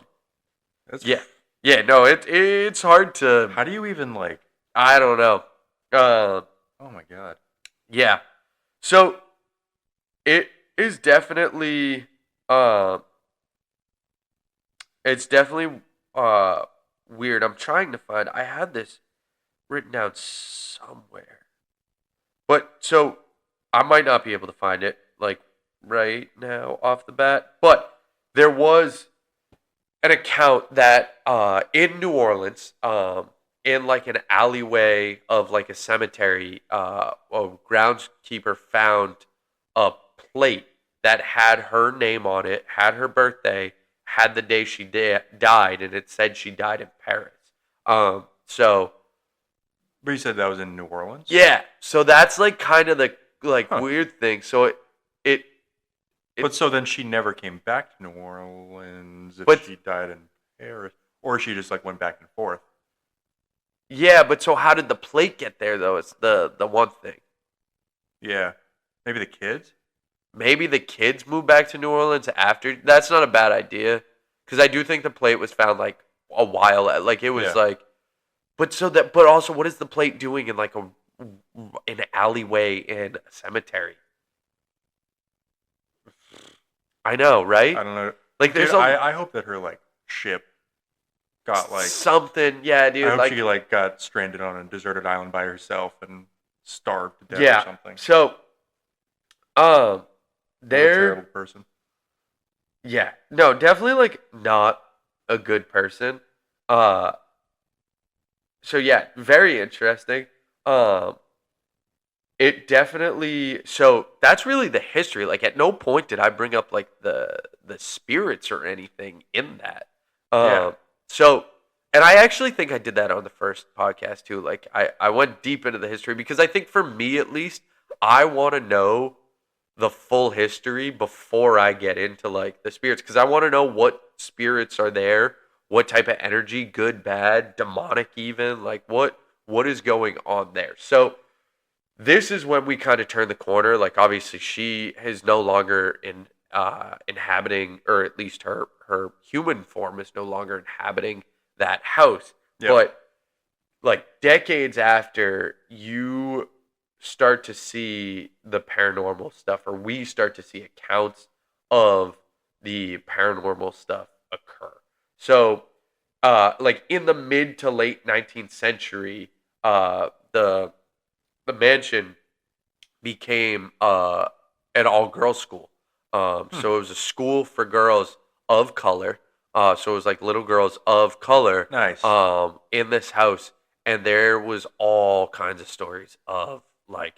it's hard to. How do you even like? I don't know. Oh my god. Yeah. So it is definitely it's definitely weird. I'm trying to find. I had this written down somewhere. But so I might not be able to find it like right now off the bat, but there was an account that in New Orleans, in like an alleyway of like a cemetery, a groundskeeper found a plate that had her name on it, had her birthday, had the day she died, and it said she died in Paris. But you said that was in New Orleans? Yeah, so that's like kind of the weird thing. So but so then she never came back to New Orleans if she died in Paris, or she just like went back and forth. Yeah, but so how did the plate get there though? It's the one thing. Yeah, maybe the kids. Maybe the kids moved back to New Orleans after. That's not a bad idea, because I do think the plate was found like a while. Like, it was like. But also, what is the plate doing in like an alleyway in a cemetery? I know, right? I don't know. Like, dude, I hope that her like ship got like something. Yeah, dude. I hope she like got stranded on a deserted island by herself and starved to death or something. So, a terrible person. Yeah, no, definitely like not a good person. So yeah, very interesting. Um, it definitely. So that's really the history. Like, at no point did I bring up like the spirits or anything in that. Yeah. So, and I actually think I did that on the first podcast too. Like, I went deep into the history because I think for me at least, I want to know the full history before I get into like the spirits, because I want to know what spirits are there, what type of energy, good, bad, demonic, even like what is going on there. So this is when we kind of turn the corner. Like, obviously she is no longer inhabiting, or at least her human form is no longer inhabiting that house. Yep. But like decades after, you start to see the paranormal stuff, or we start to see accounts of the paranormal stuff occur. So like in the mid to late 19th century, the mansion became an all girls school. Hmm. So it was a school for girls of color. So it was like little girls of color Nice. in this house, and there was all kinds of stories of like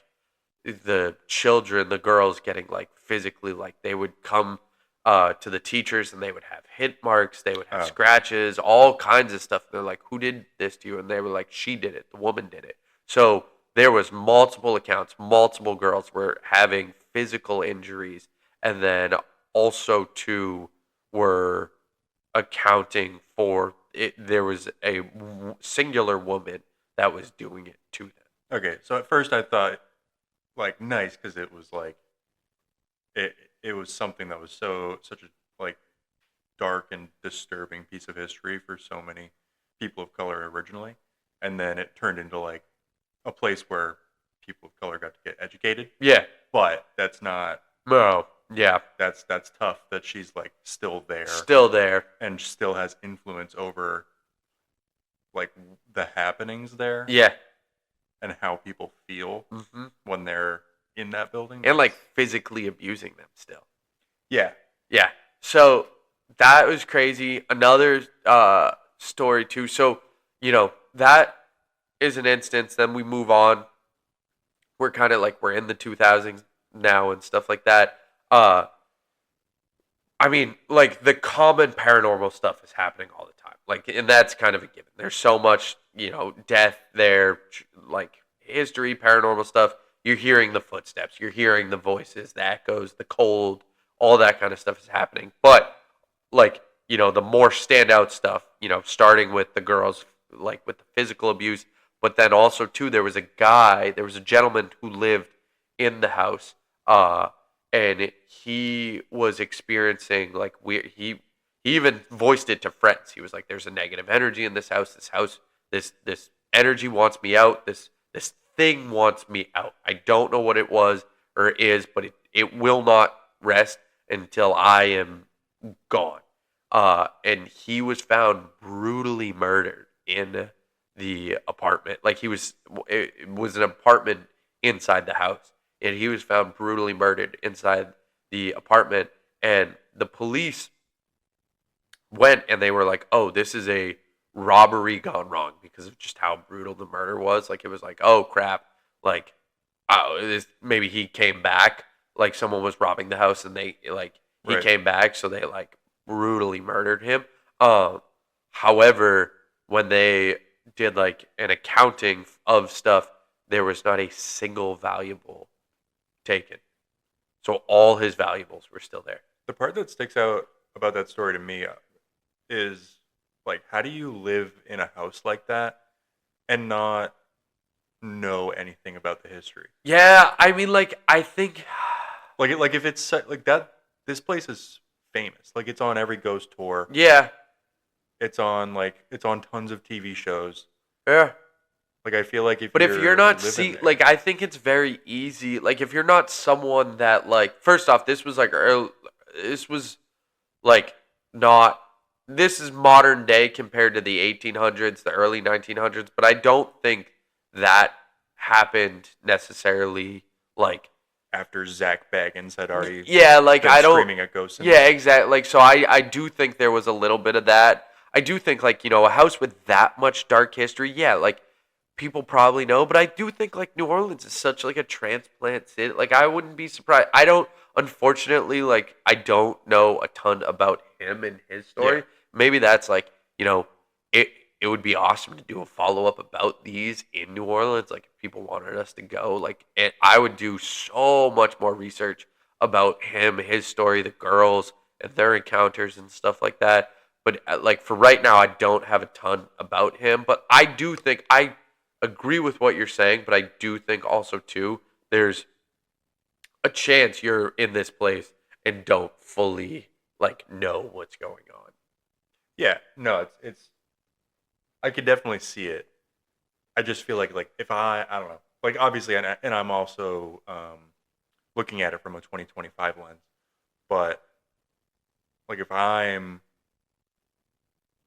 the children, the girls getting like physically, like they would come to the teachers and they would have hit marks, they would have Oh. scratches, all kinds of stuff. They're like, "Who did this to you?" And they were like, "She did it. The woman did it." So there was multiple accounts, multiple girls were having physical injuries, and then also too were accounting for it. There was a singular woman that was doing it to them. Okay. So at first I thought like nice because it was like it it was something that was such a like dark and disturbing piece of history for so many people of color originally, and then it turned into like a place where people of color got to get educated. Yeah. But that's not No. Yeah. that's tough that she's like still there Still there. and still has influence over like the happenings there Yeah. and how people feel Hmm. when they're in that building. And like physically abusing them still. Yeah. Yeah. So that was crazy. Another story too. So, that is an instance. Then we move on. We're kind of like we're in the 2000s now and stuff like that. Uh I mean, like the common paranormal stuff is happening all the time. Like, and that's kind of a given. There's so much, death there, like history, paranormal stuff. You're hearing the footsteps, you're hearing the voices, the echoes, the cold, all that kind of stuff is happening. But like, the more standout stuff, starting with the girls, like with the physical abuse, but then also too, there was a gentleman who lived in the house. And he was experiencing like he even voiced it to friends. He was like, "There's a negative energy in this house. This energy wants me out. This thing wants me out. I don't know what it was or is, but it will not rest until I am gone." And he was found brutally murdered in the apartment. Like, it was an apartment inside the house, and he was found brutally murdered inside the apartment. And the police went and they were like, "Oh, this is a robbery gone wrong," because of just how brutal the murder was. Like, it was like, "Oh crap!" Like, oh, maybe he came back. Like, someone was robbing the house and he Right. came back, so they like brutally murdered him. However, when they did like an accounting of stuff, there was not a single valuable taken. So all his valuables were still there. The part that sticks out about that story to me is like how do you live in a house like that and not know anything about the history? Yeah, I mean, like, I think, Like if it's like that, this place is famous. Like it's on every ghost tour. yeah, It's on tons of TV shows. yeah. Like I feel like if But if you're you're not living like, there, I think it's very easy. Like, if you're not someone that, like, first off, this was like early, this was like not, this is modern day compared to the 1800s, the early 1900s, but I don't think that happened necessarily, like, after Zach Baggins had already yeah, like, been I don't, screaming at ghosts in yeah, there. exactly. Like, so I do think there was a little bit of that. I do think, like, a house with that much dark history, yeah, like, people probably know, but I do think, like, New Orleans is such, like, a transplant city. Like, I wouldn't be surprised. Unfortunately, like, I don't know a ton about him and his story. Yeah. Maybe that's, like, it, it would be awesome to do a follow-up about these in New Orleans, like, if people wanted us to go. Like, I would do so much more research about him, his story, the girls, and their encounters and stuff like that. But, like, for right now, I don't have a ton about him. But I do think, I agree with what you're saying, but I do think also, too, there's a chance you're in this place and don't fully, like, know what's going on. Yeah, no, it's I could definitely see it. I just feel like if I don't know, like obviously, and I'm also looking at it from a 2025 lens, but like if I'm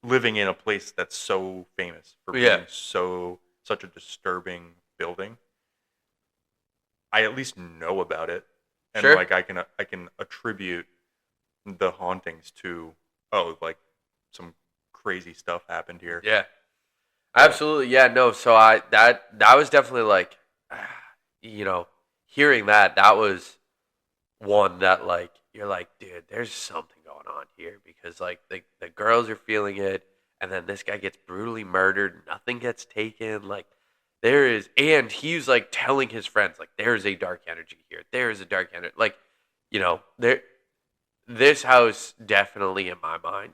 living in a place that's so famous for Yeah. being such a disturbing building, I at least know about it, and Sure. like I can attribute the hauntings to like some crazy stuff happened here. Yeah. Absolutely. Yeah, no. So that was definitely like, hearing that was one that, like, you're like, dude, there's something going on here, because, like, the girls are feeling it, and then this guy gets brutally murdered, nothing gets taken, like, there is, and he's, like, telling his friends, like, there's a dark energy here, there is a dark energy, like, there, this house definitely in my mind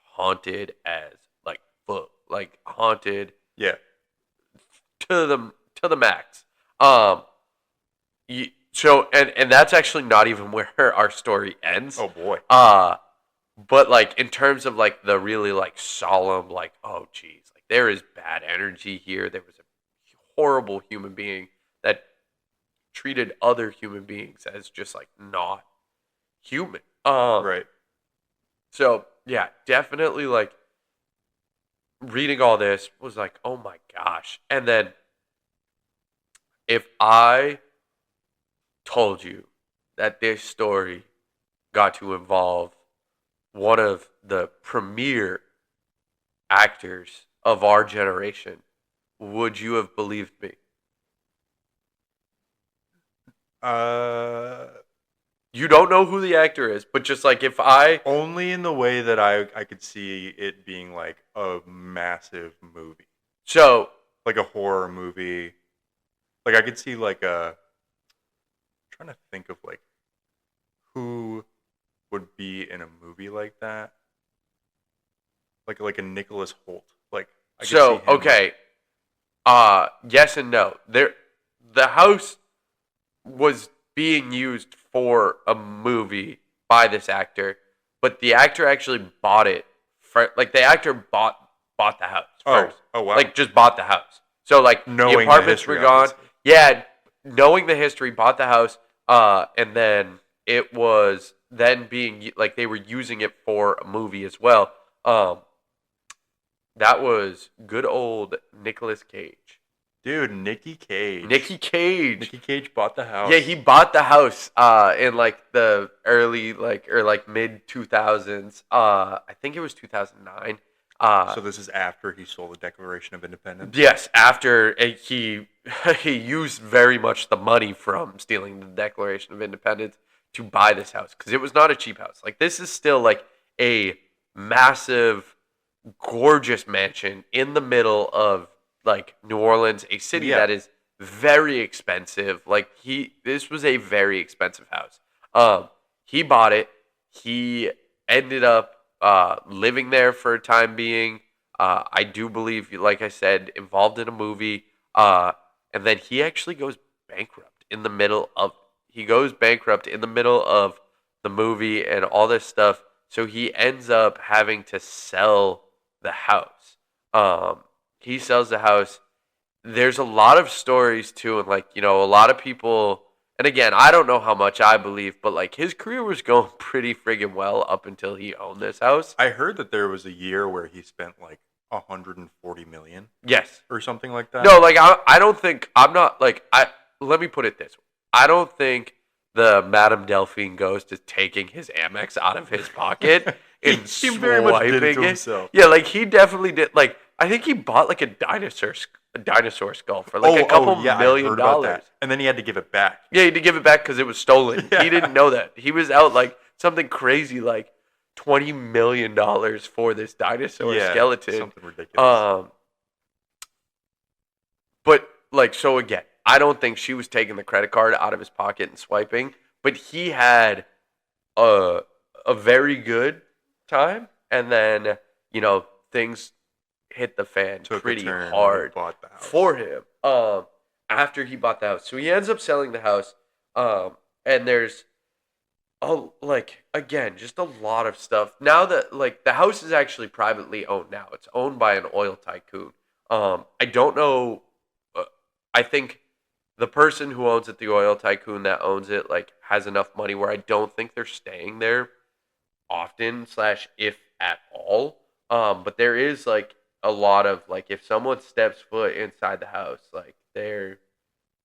haunted as, like, fuck, like, haunted Yeah. to the max. So, and that's actually not even where our story ends. Oh boy. But, like, in terms of, like, the really, like, solemn, like, oh geez, like, there is bad energy here. There was a horrible human being that treated other human beings as just, like, not human. Right. So yeah, definitely, like, reading all this was like, oh my gosh. And then if I told you that this story got to involve one of the premier actors of our generation, would you have believed me? You don't know who the actor is, but just, like, if I... Only in the way that I could see it being like a massive movie, So, like a horror movie. Like I could see like I'm trying to think of like who would be in a movie like that. Like a Nicholas Hoult. Like I could see him, okay. Yes and no. The house was being used for a movie by this actor, but the actor actually bought it. The actor bought the house first. Oh wow. Like, just bought the house. So, like, Knowing the the apartments history, were gone. obviously. Yeah, knowing the history, bought the house. And then it was then being, like, they were using it for a movie as well. That was good old Nicolas Cage. Dude, Nicky Cage. Nicky Cage bought the house. Yeah, he bought the house in, like, the early, like, or, like, mid 2000s. I think it was 2009. So this is after he stole the Declaration of Independence. Yes, after he he used very much the money from stealing the Declaration of Independence to buy this house, because it was not a cheap house. Like, this is still, like, a massive, gorgeous mansion in the middle of, like, New Orleans, a city that is very expensive. Like, this was a very expensive house. He bought it. He ended up living there for a time being. I do believe, like I said, involved in a movie. And then he actually goes bankrupt in the middle of. He goes bankrupt in the middle of the movie and all this stuff. So he ends up having to sell the house. He sells the house. There's a lot of stories too, and, like, a lot of people. And again, I don't know how much I believe, but, like, his career was going pretty friggin' well up until he owned this house. I heard that there was a year where he spent like 140 million. Yes. Or something like that. No, like, I don't think, I'm not, like, let me put it this way. I don't think the Madame Delphine ghost is taking his Amex out of his pocket. and he very much did it swiping to himself. Yeah, like he definitely did. Like I think he bought like a dinosaur skull for like a couple yeah, I million heard about dollars. that. And then he had to give it back. Yeah, he had to give it back because it was stolen. Yeah. He didn't know that. He was out like something crazy, like $20 million for this dinosaur skeleton. Something ridiculous. But like, so again, I don't think she was taking the credit card out of his pocket and swiping, but he had a very good time, and then things hit the fan pretty hard for him. After he bought the house, so he ends up selling the house. And there's again, just a lot of stuff now that like the house is actually privately owned now. It's owned by an oil tycoon. I don't know. I think the person who owns it, the oil tycoon that owns it, like has enough money where I don't think they're staying there often / if at all. But there is like a lot of like if someone steps foot inside the house, like there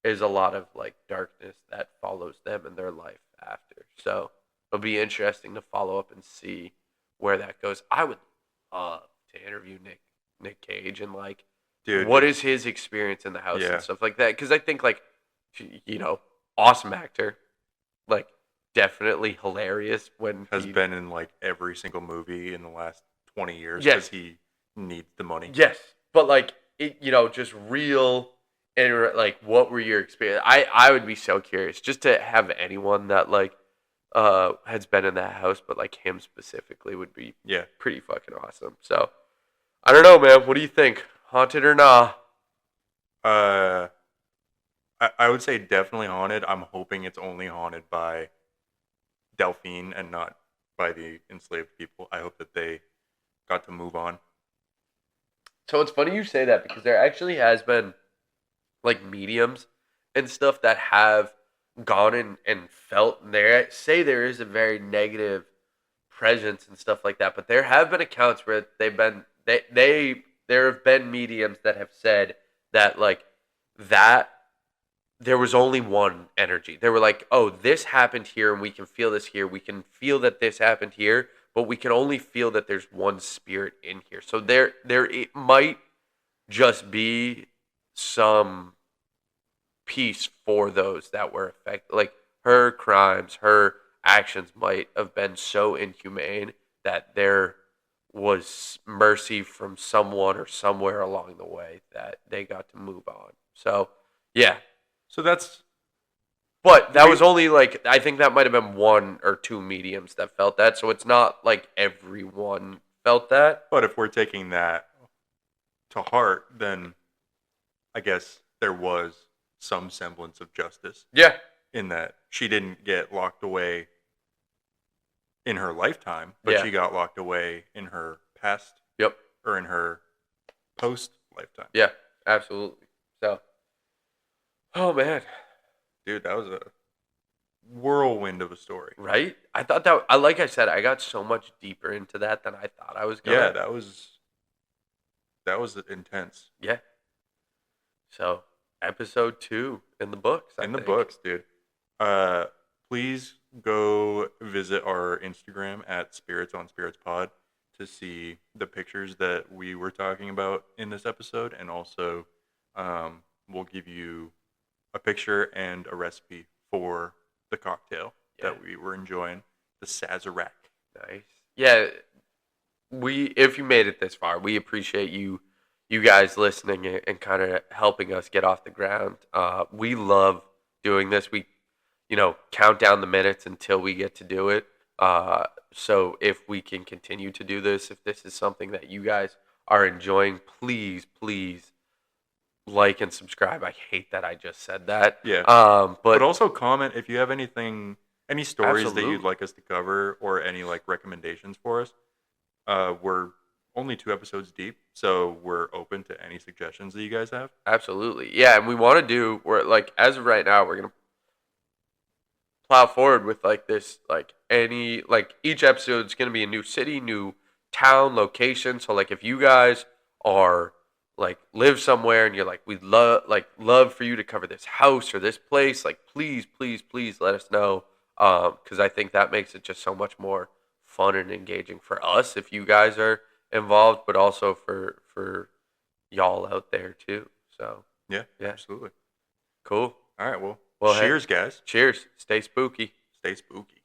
is a lot of like darkness that follows them in their life after. So it'll be interesting to follow up and see where that goes. I would love to interview Nick Cage and like what is his experience in the house and stuff like that, because I think like awesome actor, like definitely hilarious when has been in like every single movie in the last 20 years because he needs the money. Yes, but like it, just real. And like, what were your experience? I would be so curious just to have anyone that like has been in that house, but like him specifically would be pretty fucking awesome. So I don't know, man. What do you think? Haunted or nah? I would say definitely haunted. I'm hoping it's only haunted by Delphine and not by the enslaved people. I hope that they got to move on. So it's funny you say that because there actually has been like mediums and stuff that have gone and felt there. Say there is a very negative presence and stuff like that, but there have been accounts where there have been mediums that have said that like that there was only one energy. They were like, oh, this happened here and we can feel this here. We can feel that this happened here, but we can only feel that there's one spirit in here. So there it might just be some peace for those that were affected. Like her crimes, her actions might have been so inhumane that there was mercy from someone or somewhere along the way that they got to move on. So, yeah. So that's... But that was only like, I think that might have been one or two mediums that felt that. So it's not like everyone felt that. But if we're taking that to heart, then I guess there was some semblance of justice. Yeah. In that she didn't get locked away in her lifetime, but she got locked away in her past. Yep. Or in her post lifetime. Yeah, absolutely. So, oh man. Dude, that was a whirlwind of a story. Right? I thought that, like I said, I got so much deeper into that than I thought I was going to. Yeah, that was intense. Yeah. So, episode 2 in the books. In the books, dude. Please go visit our Instagram at spiritsonspiritspod to see the pictures that we were talking about in this episode, and also we'll give you a picture and a recipe for the cocktail that we were enjoying, the Sazerac. Nice. Yeah, if you made it this far, we appreciate you guys listening and kind of helping us get off the ground. We love doing this. We, count down the minutes until we get to do it. So if we can continue to do this, if this is something that you guys are enjoying, please like and subscribe. I hate that I just said that. Yeah. But also comment if you have any stories that you'd like us to cover, or any like recommendations for us. We're only 2 episodes deep, so we're open to any suggestions that you guys have. Absolutely. Yeah, and we want to we're like, as of right now, we're going to plow forward with like this, like each episode is going to be a new city, new town, location. So like if you guys are like live somewhere and you're like, we'd love for you to cover this house or this place, like please let us know, because I think that makes it just so much more fun and engaging for us if you guys are involved, but also for y'all out there too. So Yeah, yeah, absolutely. cool. All right, well, Well, hey, cheers, guys. cheers. Stay spooky. Stay spooky.